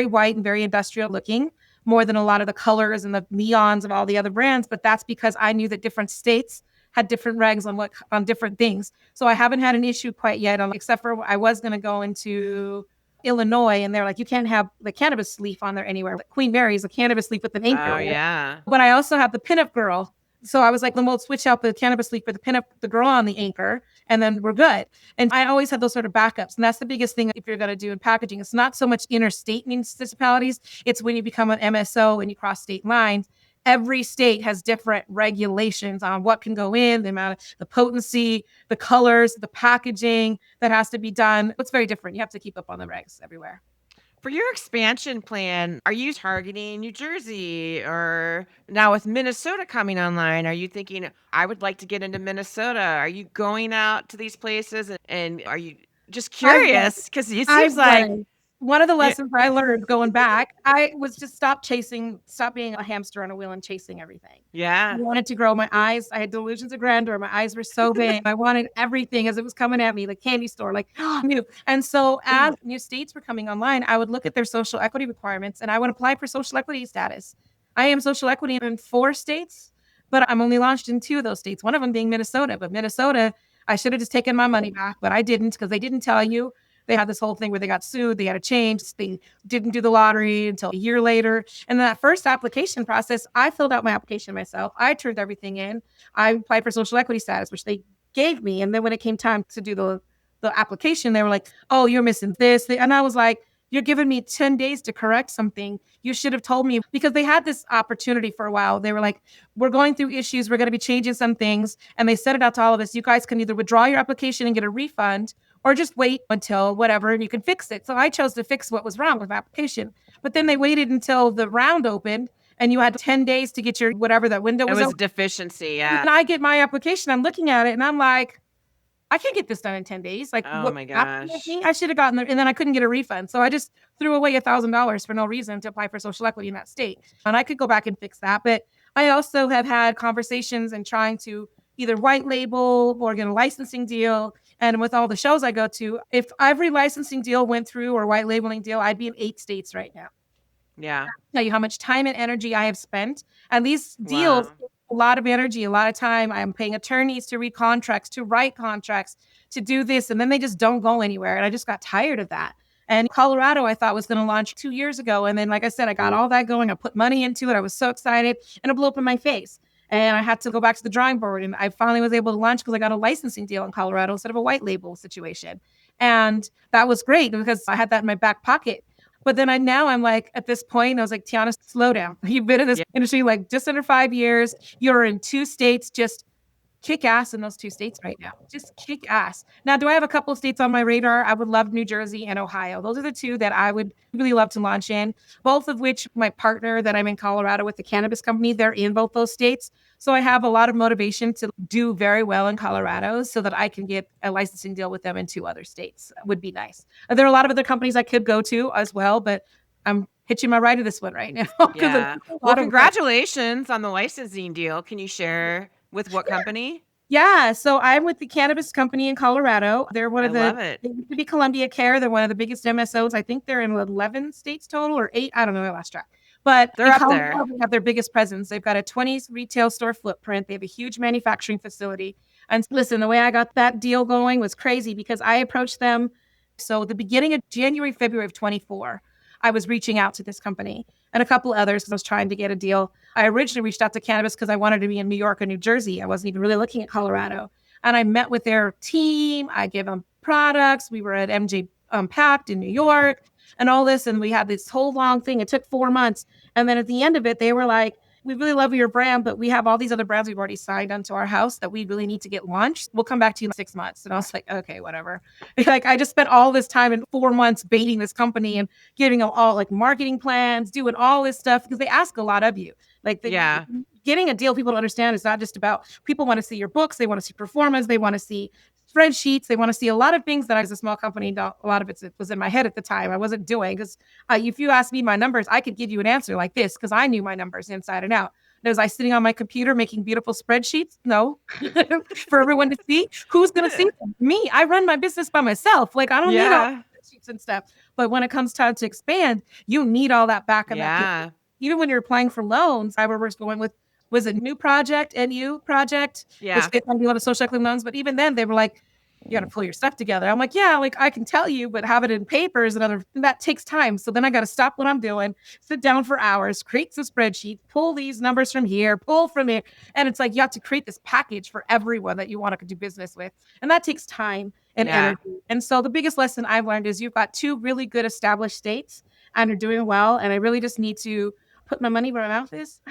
white and very industrial looking, more than a lot of the colors and the neons of all the other brands. But that's because I knew that different states had different regs on different things. So I haven't had an issue quite yet, except for I was going to go into Illinois, and they're like, you can't have the cannabis leaf on there anywhere. But Queen Mary is a cannabis leaf with an anchor. Oh, yeah. But I also have the pinup girl. So I was like, then we'll switch out the cannabis leaf for the pinup, the girl on the anchor, and then we're good. And I always had those sort of backups. And that's the biggest thing if you're going to do in packaging. It's not so much interstate municipalities. It's when you become an MSO and you cross state lines. Every state has different regulations on what can go in, the amount of the potency, the colors, the packaging that has to be done. It's very different. You have to keep up on the regs everywhere. For your expansion plan, are you targeting New Jersey or now with Minnesota coming online? Are you thinking, I would like to get into Minnesota? Are you going out to these places and are you just I've read. curious? Because it seems I've like, read. One of the yeah, lessons I learned going back, I was just stop being a hamster on a wheel and chasing everything. I yeah. wanted to grow my eyes. I had delusions of grandeur. My eyes were so big. I wanted everything as it was coming at me, the candy store, like new. And so as new states were coming online, I would look at their social equity requirements and I would apply for social equity status. I am social equity in 4 states, but I'm only launched in 2 of those states, one of them being Minnesota. But Minnesota, I should have just taken my money back, but I didn't because they didn't tell you. They had this whole thing where they got sued. They had to change. They didn't do the lottery until a year later. And that first application process, I filled out my application myself. I turned everything in. I applied for social equity status, which they gave me. And then when it came time to do the application, they were like, oh, you're missing this. And I was like, you're giving me 10 days to correct something. You should have told me because they had this opportunity for a while. They were like, we're going through issues. We're going to be changing some things. And they sent it out to all of us. You guys can either withdraw your application and get a refund or just wait until whatever and you can fix it. So I chose to fix what was wrong with the application. But then they waited until the round opened and you had 10 days to get your whatever that window It was was a open. deficiency. Yeah. And I get my application. I'm looking at it and I'm like, I can't get this done in 10 days. Like, Oh what my happened with gosh. me? I should have gotten there. And then I couldn't get a refund. So I just threw away $1,000 for no reason to apply for social equity in that state. And I could go back and fix that. But I also have had conversations and trying to either white label or get a licensing deal. And with all the shows I go to, if every licensing deal went through or white labeling deal, I'd be in 8 states right now. Yeah. Tell you how much time and energy I have spent. And these deals, Wow. a lot of energy, a lot of time. I'm paying attorneys to read contracts, to write contracts, to do this. And then they just don't go anywhere. And I just got tired of that. And Colorado, I thought was going to launch 2 years ago. And then, like I said, I got all that going. I put money into it. I was so excited and it blew up in my face. And I had to go back to the drawing board. And I finally was able to launch because I got a licensing deal in Colorado instead of a white label situation. And that was great because I had that in my back pocket. But then I'm like, at this point, I was like, Tiana, slow down. You've been in this Yeah. industry like just under 5 years. You're in 2 states. Just kick ass in those 2 states right now. Just kick ass. Now, do I have a couple of states on my radar? I would love New Jersey and Ohio. Those are the 2 that I would really love to launch in, both of which my partner that I'm in Colorado with the cannabis company, they're in both those states. So I have a lot of motivation to do very well in Colorado so that I can get a licensing deal with them in 2 other states. Would be nice. There are a lot of other companies I could go to as well, but I'm hitching my ride to this one right now because it's Yeah. a Well, lot of work. congratulations on the licensing deal. Can you share with what company? Yeah, so I'm with the cannabis company in Colorado. They're one I of the love it. they used to be Columbia Care. They're one of the biggest MSOs. I think they're in 11 states total or 8. I don't know. I lost track. But They're in up Colorado, there. they have their biggest presence. They've got a 20 retail store footprint. They have a huge manufacturing facility. And listen, the way I got that deal going was crazy because I approached them. So the beginning of January, February of 24, I was reaching out to this company and a couple others because I was trying to get a deal. I originally reached out to Cannabis because I wanted to be in New York or New Jersey. I wasn't even really looking at Colorado. And I met with their team. I gave them products. We were at MJ Packed in New York and all this. And we had this whole long thing. It took 4 months. And then at the end of it, they were like, we really love your brand, but we have all these other brands we've already signed onto our house that we really need to get launched. We'll come back to you in 6 months. And I was like, okay, whatever. Like I just spent all this time in 4 months baiting this company and giving them all like marketing plans, doing all this stuff because they ask a lot of you. Like Yeah. getting a deal, people don't understand, is not just about people want to see your books, they want to see performance, they want to see spreadsheets, they want to see a lot of things that as a small company, a lot of it was in my head at the time. I wasn't doing because if you ask me my numbers, I could give you an answer like this because I knew my numbers inside and out. Was I sitting on my computer making beautiful spreadsheets? No, for everyone to see. Who's going to see them? Me. I run my business by myself. Like I don't need all Yeah. spreadsheets and stuff. But when it comes time to expand, you need all that back of that. Yeah. Even when you're applying for loans, I was going with was a new project, NU project, which Yeah. they do a lot of social equity loans. But even then, they were like, you got to pull your stuff together. I'm like, yeah, like I can tell you, but have it in papers and that takes time. So then I got to stop what I'm doing, sit down for hours, create some spreadsheet, pull these numbers from here, pull from there. And it's like you have to create this package for everyone that you want to do business with. And that takes time and Yeah. energy. And so the biggest lesson I've learned is you've got 2 really good established states and are doing well. And I really just need to put my money where my mouth is.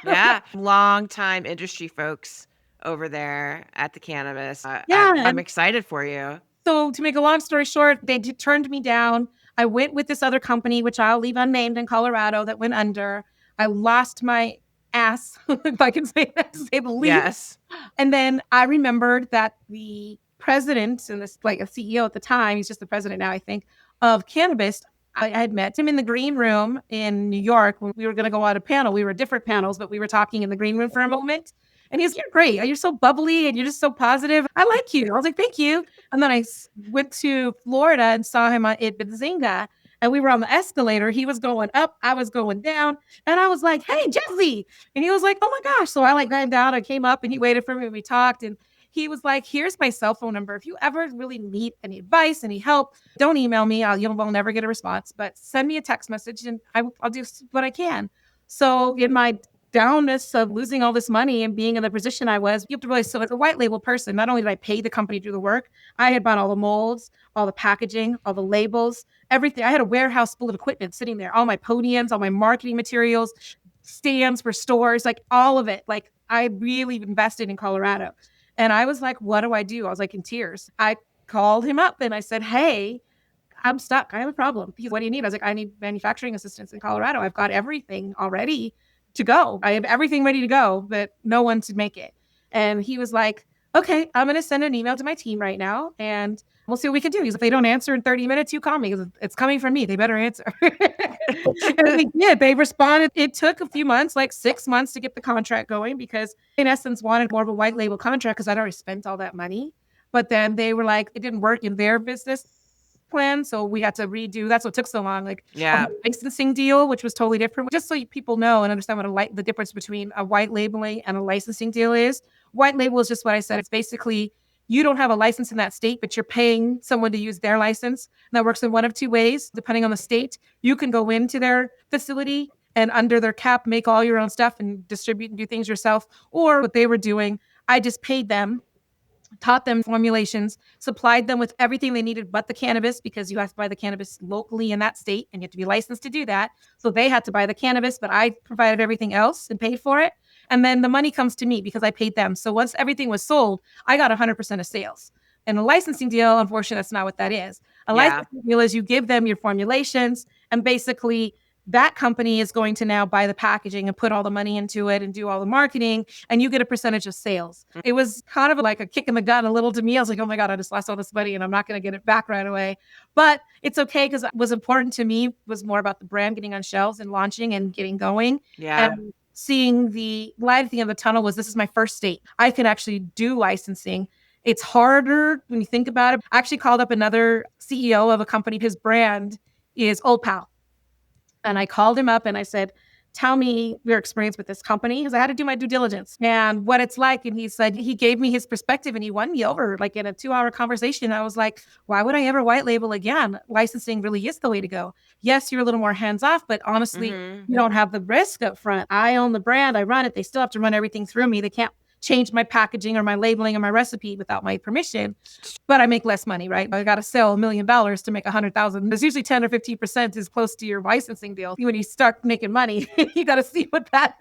Yeah. Long time industry folks over there at the cannabis. Yeah. I'm excited for you. So to make a long story short, they turned me down. I went with this other company, which I'll leave unnamed in Colorado, that went under. I lost my ass, if I can say that, to say the least. Yes. And then I remembered that the president and this like a CEO at the time, he's just the president now, I think, of Cannabis. I had met him in the green room in New York when we were going to go on a panel. We were different panels, but we were talking in the green room for a moment. And he's, you're great. You're so bubbly and you're just so positive. I like you. I was like, thank you. And then I went to Florida and saw him at Bazinga. And we were on the escalator. He was going up. I was going down. And I was like, hey, Jesse. And he was like, oh my gosh. So I like got him down. I came up and he waited for me and we talked. And he was like, here's my cell phone number. If you ever really need any advice, any help, don't email me. You'll never get a response, but send me a text message and I'll do what I can. So in my downness of losing all this money and being in the position I was, you have to realize, so as a white label person, not only did I pay the company to do the work, I had bought all the molds, all the packaging, all the labels, everything. I had a warehouse full of equipment sitting there, all my podiums, all my marketing materials, stands for stores, like all of it. Like I really invested in Colorado. And I was like, what do I do? I was like in tears. I called him up and I said, hey, I'm stuck. I have a problem. What do you need? I was like, I need manufacturing assistance in Colorado. I've got everything already to go. I have everything ready to go, but no one to make it. And he was like, okay, I'm going to send an email to my team right now and we'll see what we can do. Because if they don't answer in 30 minutes, you call me because it's coming from me. They better answer. And they did. They responded. It took a few months, like 6 months to get the contract going because in essence wanted more of a white label contract because I'd already spent all that money. But then they were like, it didn't work in their business plan. So we had to redo. That's what took so long. Like a Yeah. licensing deal, which was totally different. Just so people know and understand what the difference between a white labeling and a licensing deal is. White label is just what I said. It's basically you don't have a license in that state, but you're paying someone to use their license. And that works in one of two ways, depending on the state. You can go into their facility and under their cap, make all your own stuff and distribute and do things yourself. Or what they were doing, I just paid them, taught them formulations, supplied them with everything they needed but the cannabis because you have to buy the cannabis locally in that state and you have to be licensed to do that. So they had to buy the cannabis, but I provided everything else and paid for it. And then the money comes to me because I paid them. So once everything was sold, I got 100% of sales. And a licensing deal, unfortunately, that's not what that is. A Yeah. licensing deal is you give them your formulations and basically that company is going to now buy the packaging and put all the money into it and do all the marketing and you get a percentage of sales. It was kind of like a kick in the gut a little to me. I was like, oh my God, I just lost all this money and I'm not going to get it back right away. But it's okay because what was important to me was more about the brand getting on shelves and launching and getting going. Yeah. And seeing the light at the end of the tunnel was this is my first state. I can actually do licensing. It's harder when you think about it. I actually called up another CEO of a company. His brand is Old Pal. And I called him up and I said, tell me your experience with this company because I had to do my due diligence and what it's like. And he said, he gave me his perspective and he won me over like in a 2-hour conversation. I was like, why would I ever white label again? Licensing really is the way to go. Yes, you're a little more hands off, but honestly, you don't have the risk up front. I own the brand. I run it. They still have to run everything through me. They can't change my packaging or my labeling or my recipe without my permission, but I make less money, right? I got to sell $1 million to make 100,000. There's usually 10 or 15% is close to your licensing deal. When you start making money, you got to see what that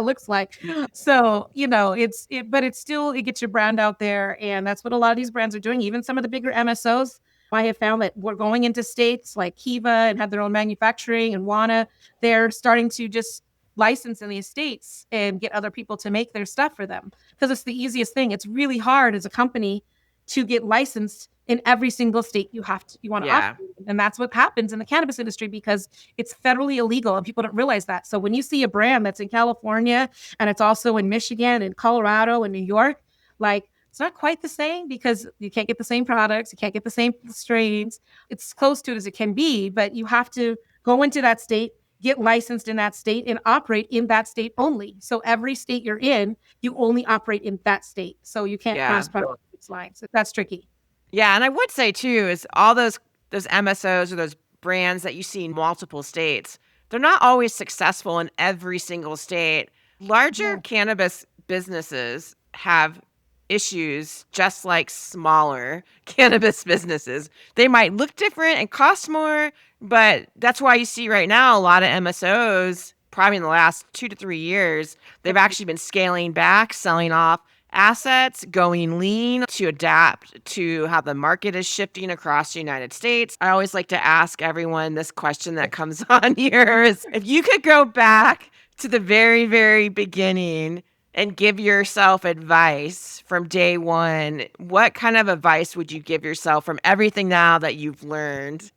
looks like. So, but it's still, it gets your brand out there. And that's what a lot of these brands are doing. Even some of the bigger MSOs, I have found that we're going into states like Kiva and have their own manufacturing and Wana. They're starting to just license in these states and get other people to make their stuff for them because it's the easiest thing. It's really hard as a company to get licensed in every single state you want to operate. And that's what happens in the cannabis industry because it's federally illegal and people don't realize that. So when you see a brand that's in California and it's also in Michigan and Colorado and New York, like it's not quite the same because you can't get the same products, you can't get the same strains. It's close to it as it can be, but you have to go into that state, get licensed in that state and operate in that state only. So every state you're in, you only operate in that state. So you can't cross product lines. So that's tricky. Yeah, and I would say too is all those MSOs or those brands that you see in multiple states, they're not always successful in every single state. Larger cannabis businesses have issues just like smaller cannabis businesses. They might look different and cost more, but that's why you see right now a lot of MSOs, probably in the last 2 to 3 years, they've actually been scaling back, selling off assets, going lean to adapt to how the market is shifting across the United States. I always like to ask everyone this question that comes on here is if you could go back to the very, very beginning and give yourself advice from day one, what kind of advice would you give yourself from everything now that you've learned?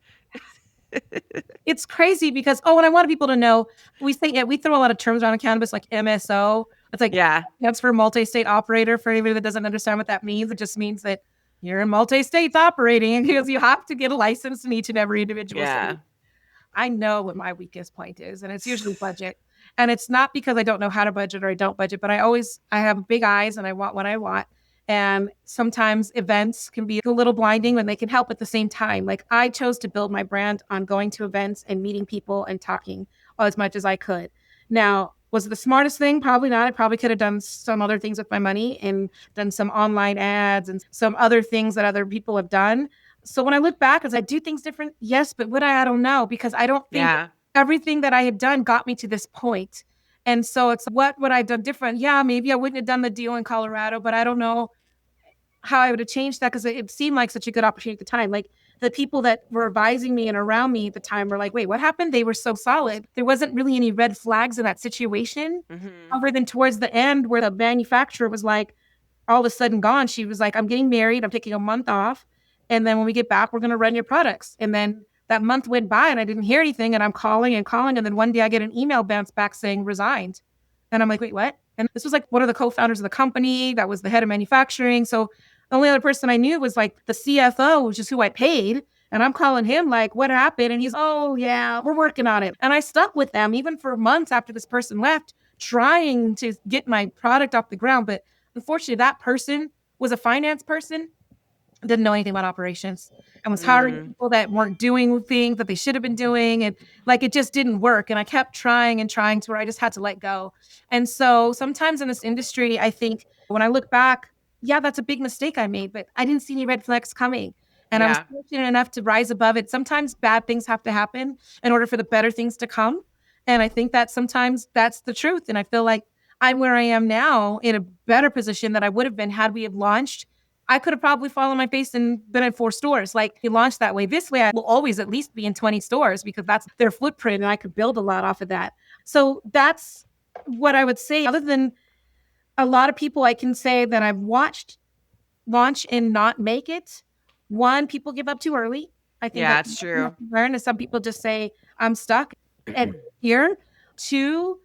It's crazy because, and I want people to know, we throw a lot of terms around in cannabis like MSO. It's like, that's for multi-state operator. For anybody that doesn't understand what that means, it just means that you're in multi-states operating because you have to get a license in each and every individual state. I know what my weakest point is, and it's usually budget. And it's not because I don't know how to budget or I don't budget, but I have big eyes and I want what I want. And sometimes events can be a little blinding when they can help at the same time. Like I chose to build my brand on going to events and meeting people and talking as much as I could. Now, was it the smartest thing? Probably not. I probably could have done some other things with my money and done some online ads and some other things that other people have done. So when I look back, as I do things different, yes, but would I don't know because I don't think everything that I had done got me to this point. And so it's what would I have done different? Yeah, maybe I wouldn't have done the deal in Colorado, but I don't know how I would have changed that because it seemed like such a good opportunity at the time. Like the people that were advising me and around me at the time were like, wait, what happened? They were so solid. There wasn't really any red flags in that situation other than towards the end where the manufacturer was like, all of a sudden gone. She was like, I'm getting married. I'm taking a month off. And then when we get back, we're going to run your products. And then that month went by and I didn't hear anything. And I'm calling and calling. And then one day I get an email bounce back saying resigned. And I'm like, wait, what? And this was like one of the co-founders of the company that was the head of manufacturing. So the only other person I knew was like the CFO, which is who I paid. And I'm calling him like, what happened? And he's, oh, yeah, we're working on it. And I stuck with them even for months after this person left, trying to get my product off the ground. But unfortunately, that person was a finance person, didn't know anything about operations, and was hiring people that weren't doing things that they should have been doing. And like, it just didn't work. And I kept trying and trying to where I just had to let go. And so sometimes in this industry, I think when I look back, yeah, that's a big mistake I made, but I didn't see any red flags coming. And I was Yeah. fortunate enough to rise above it. Sometimes bad things have to happen in order for the better things to come. And I think that sometimes that's the truth. And I feel like I'm where I am now in a better position than I would have been had we have launched. I could have probably fallen on my face and been in 4 stores. Like, he launched that way. This way, I will always at least be in 20 stores because that's their footprint and I could build a lot off of that. So that's what I would say. Other than a lot of people, I can say that I've watched launch and not make it. One, people give up too early. I think Yeah, that's it's what you true. have to learn is some people just say, I'm stuck and here. Two,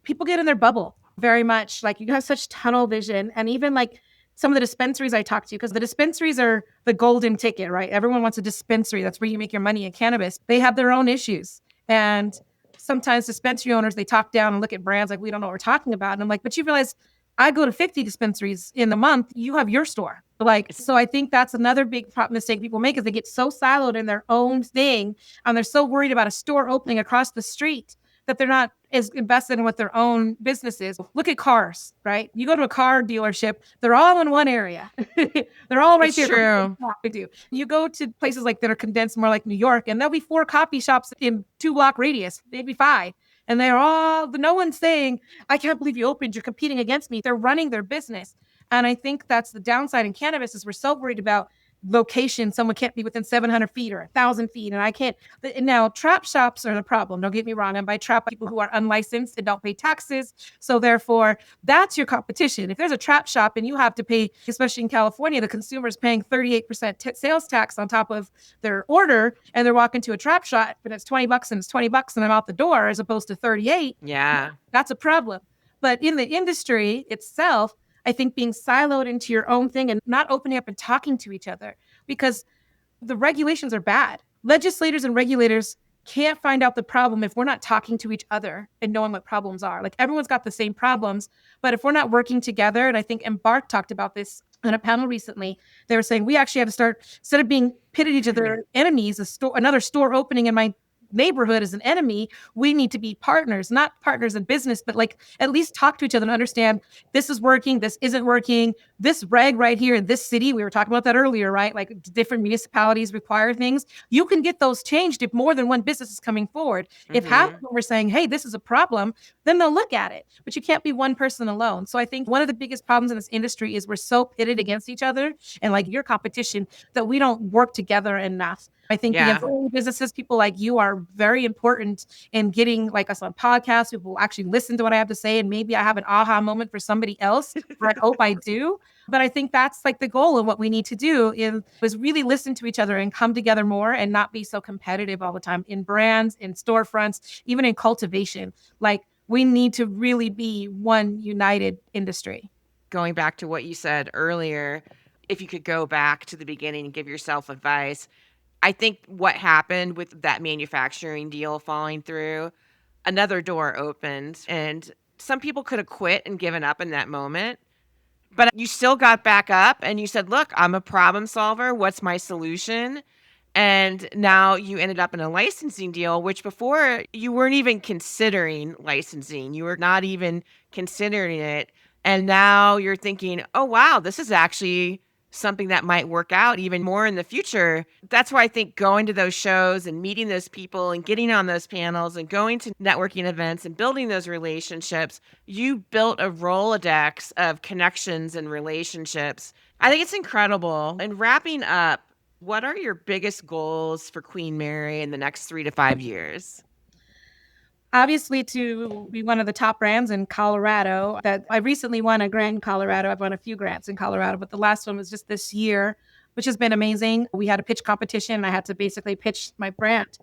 people get in their bubble very much. Like, you have such tunnel vision. And even like some of the dispensaries I talk to, because the dispensaries are the golden ticket, right? Everyone wants a dispensary. That's where you make your money in cannabis. They have their own issues. And sometimes dispensary owners, they talk down and look at brands like we don't know what we're talking about. And I'm like, but you realize I go to 50 dispensaries in the month. You have your store. Like, so I think that's another big mistake people make is they get so siloed in their own thing and they're so worried about a store opening across the street that they're not as invested in what their own business is. Look at cars, right? You go to a car dealership, they're all in one area. They're all right It's there. true. You go to places like that are condensed more like New York, and there'll be 4 coffee shops in 2-block radius, maybe 5. And they're all, no one's saying, I can't believe you opened, you're competing against me. They're running their business. And I think that's the downside in cannabis is we're so worried about location. Someone can't be within 700 feet or 1,000 feet. And I can't. Now, trap shops are the problem. Don't get me wrong. And by trap, people who are unlicensed and don't pay taxes. So therefore, that's your competition. If there's a trap shop and you have to pay, especially in California, the consumer is paying 38% sales tax on top of their order, and they're walking to a trap shop, but it's $20 and it's $20 and I'm out the door as opposed to 38. Yeah. That's a problem. But in the industry itself, I think being siloed into your own thing and not opening up and talking to each other, because the regulations are bad. Legislators and regulators can't find out the problem if we're not talking to each other and knowing what problems are. Like, everyone's got the same problems, but if we're not working together, and I think Embark talked about this on a panel recently, they were saying we actually have to start, instead of being pitted each other enemies, another store opening in my neighborhood as an enemy, we need to be partners, not partners in business, but like at least talk to each other and understand this is working, this isn't working, this reg right here in this city, we were talking about that earlier, right? Like, different municipalities require things. You can get those changed if more than one business is coming forward. If half of them are saying, hey, this is a problem, then they'll look at it. But you can't be one person alone. So I think one of the biggest problems in this industry is we're so pitted against each other and like your competition that we don't work together enough. I think the Yeah. ancillary businesses, people like you, are very important in getting like us on podcasts. People will actually listen to what I have to say, and maybe I have an aha moment for somebody else, or I hope I do. But I think that's like the goal of what we need to do is really listen to each other and come together more and not be so competitive all the time in brands, in storefronts, even in cultivation. Like, we need to really be one united industry. Going back to what you said earlier, if you could go back to the beginning and give yourself advice, I think what happened with that manufacturing deal falling through, another door opened, and some people could have quit and given up in that moment. But you still got back up and you said, look, I'm a problem solver. What's my solution? And now you ended up in a licensing deal, which before you weren't even considering licensing. You were not even considering it. And now you're thinking, oh, wow, this is actually something that might work out even more in the future. That's why I think going to those shows and meeting those people and getting on those panels and going to networking events and building those relationships, you built a Rolodex of connections and relationships. I think it's incredible. And wrapping up, what are your biggest goals for Queen Mary in the next 3 to 5 years? Obviously, to be one of the top brands in Colorado, that I recently won a grant in Colorado. I've won a few grants in Colorado, but the last one was just this year, which has been amazing. We had a pitch competition. And I had to basically pitch my brand.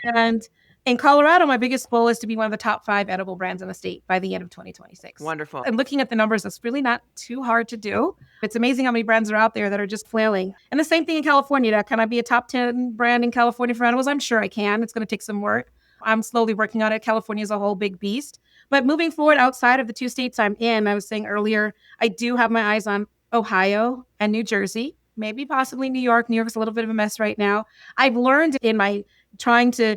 And in Colorado, my biggest goal is to be one of the top 5 edible brands in the state by the end of 2026. Wonderful. And looking at the numbers, it's really not too hard to do. It's amazing how many brands are out there that are just flailing. And the same thing in California. Can I be a top 10 brand in California for edibles? I'm sure I can. It's going to take some work. I'm slowly working on it. California is a whole big beast. But moving forward outside of the 2 states I'm in, I was saying earlier, I do have my eyes on Ohio and New Jersey, maybe possibly New York. New York's a little bit of a mess right now. I've learned in my trying to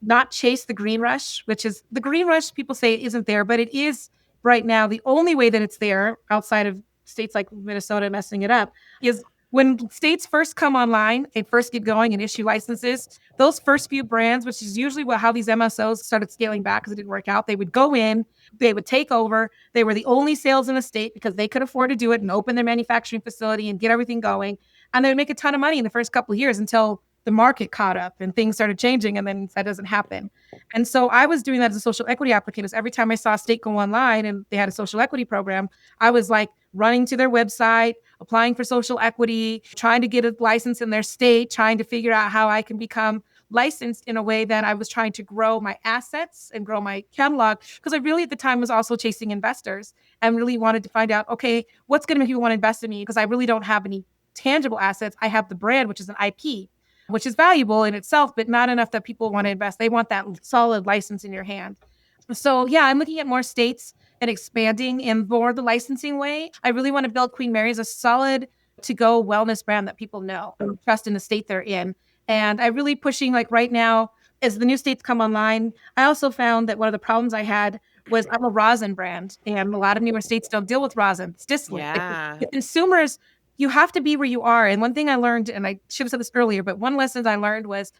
not chase the green rush, which is the green rush people say isn't there, but it is right now. The only way that it's there outside of states like Minnesota messing it up is when states first come online and first get going and issue licenses, those first few brands, which is usually how these MSOs started scaling back because it didn't work out, they would go in, they would take over. They were the only sales in the state because they could afford to do it and open their manufacturing facility and get everything going. And they would make a ton of money in the first couple of years until the market caught up and things started changing, and then that doesn't happen. And so I was doing that as a social equity applicant. Every time I saw a state go online and they had a social equity program, I was like running to their website, applying for social equity, trying to get a license in their state, trying to figure out how I can become licensed in a way that I was trying to grow my assets and grow my catalog. Because I really at the time was also chasing investors and really wanted to find out, okay, what's going to make people want to invest in me? Because I really don't have any tangible assets. I have the brand, which is an IP, which is valuable in itself, but not enough that people want to invest. They want that solid license in your hand. So yeah, I'm looking at more states and expanding in more the licensing way. I really want to build Queen Mary as a solid to-go wellness brand that people know and trust in the state they're in. And I'm really pushing, like right now, as the new states come online, I also found that one of the problems I had was I'm a rosin brand, and a lot of newer states don't deal with rosin. It's distillate. Yeah. Consumers, you have to be where you are. And one thing I learned, and I should have said this earlier, but one lesson I learned was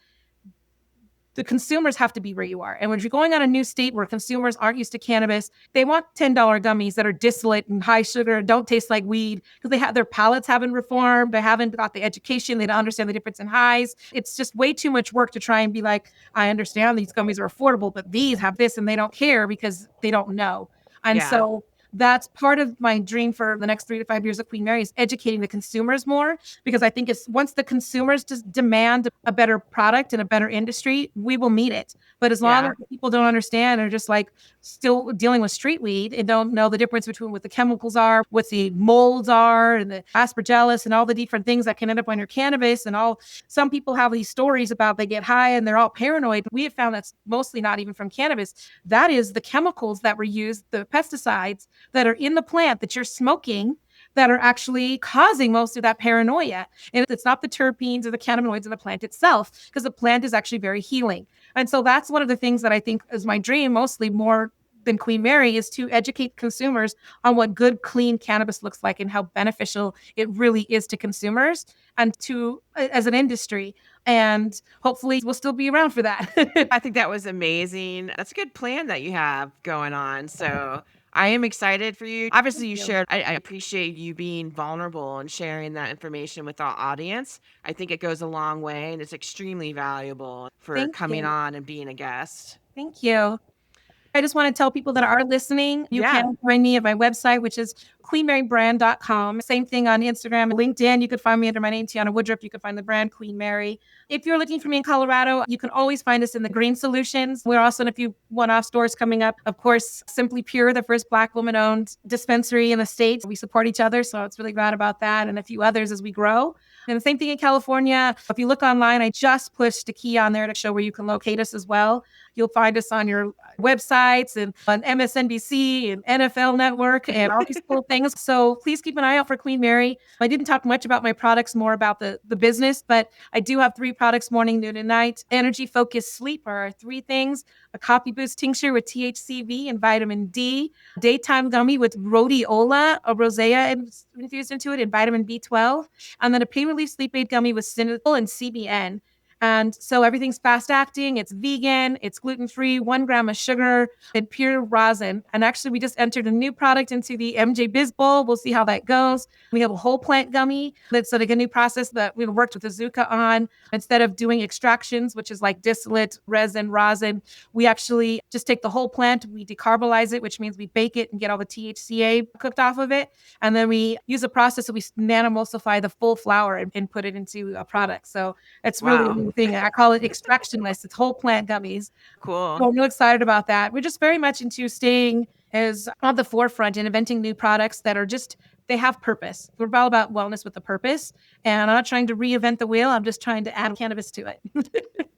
the consumers have to be where you are. And when you're going on a new state where consumers aren't used to cannabis, they want $10 gummies that are distillate and high sugar and don't taste like weed because their palates haven't reformed. They haven't got the education. They don't understand the difference in highs. It's just way too much work to try and be like, I understand these gummies are affordable, but these have this, and they don't care because they don't know. And so that's part of my dream for the next 3 to 5 years of Queen Mary is educating the consumers more, because I think it's once the consumers just demand a better product and a better industry, we will meet it. But as long as people don't understand, or just like still dealing with street weed and don't know the difference between what the chemicals are, what the molds are, and the aspergillus and all the different things that can end up on your cannabis and all. Some people have these stories about they get high and they're all paranoid. We have found that's mostly not even from cannabis. That is the chemicals that were used, the pesticides that are in the plant that you're smoking, that are actually causing most of that paranoia. And it's not the terpenes or the cannabinoids in the plant itself, because the plant is actually very healing. And so that's one of the things that I think is my dream, mostly more than Queen Mary, is to educate consumers on what good, clean cannabis looks like and how beneficial it really is to consumers and to as an industry. And hopefully we'll still be around for that. I think that was amazing. That's a good plan that you have going on. So I am excited for you. Obviously, you shared, I appreciate you being vulnerable and sharing that information with our audience. I think it goes a long way, and it's extremely valuable for coming on and being a guest. Thank you. I just want to tell people that are listening, you can find me at my website, which is queenmarybrand.com. Same thing on Instagram and LinkedIn. You could find me under my name, Tiana Woodruff. You could find the brand Queen Mary. If you're looking for me in Colorado, you can always find us in the Green Solutions. We're also in a few one-off stores coming up. Of course, Simply Pure, the first Black woman-owned dispensary in the state. We support each other, so it's really glad about that, and a few others as we grow. And the same thing in California. If you look online, I just pushed a key on there to show where you can locate us as well. You'll find us on your websites and on MSNBC and NFL Network and all these cool things. So please keep an eye out for Queen Mary. I didn't talk much about my products, more about the business, but I do have 3 products, morning, noon, and night. Energy, focus, sleep are our 3 things. A coffee boost tincture with THCV and vitamin D. Daytime gummy with rhodiola, a rosea infused into it, and vitamin B12. And then a pain relief sleep aid gummy with Cinnamon and CBN. And so everything's fast acting, it's vegan, it's gluten-free, 1 gram of sugar, and pure rosin. And actually, we just entered a new product into the MJ Biz Bowl. We'll see how that goes. We have a whole plant gummy that's like a new process that we worked with Azuka on. Instead of doing extractions, which is like distillate, resin, rosin, we actually just take the whole plant, we decarbolize it, which means we bake it and get all the THCA cooked off of it. And then we use a process that we nanoemulsify the full flower and put it into a product. So it's really a Wow. new thing. I call it extractionless. It's whole plant gummies. Cool. So I'm really excited about that. We're just very much into staying as on the forefront and inventing new products that are just, they have purpose. We're all about wellness with a purpose. And I'm not trying to reinvent the wheel. I'm just trying to add cannabis to it.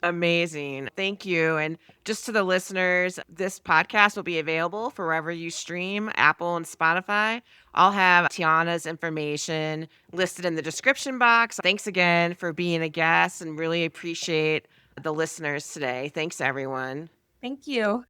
Amazing. Thank you. And just to the listeners, this podcast will be available for wherever you stream, Apple and Spotify. I'll have Tiana's information listed in the description box. Thanks again for being a guest and really appreciate the listeners today. Thanks, everyone. Thank you.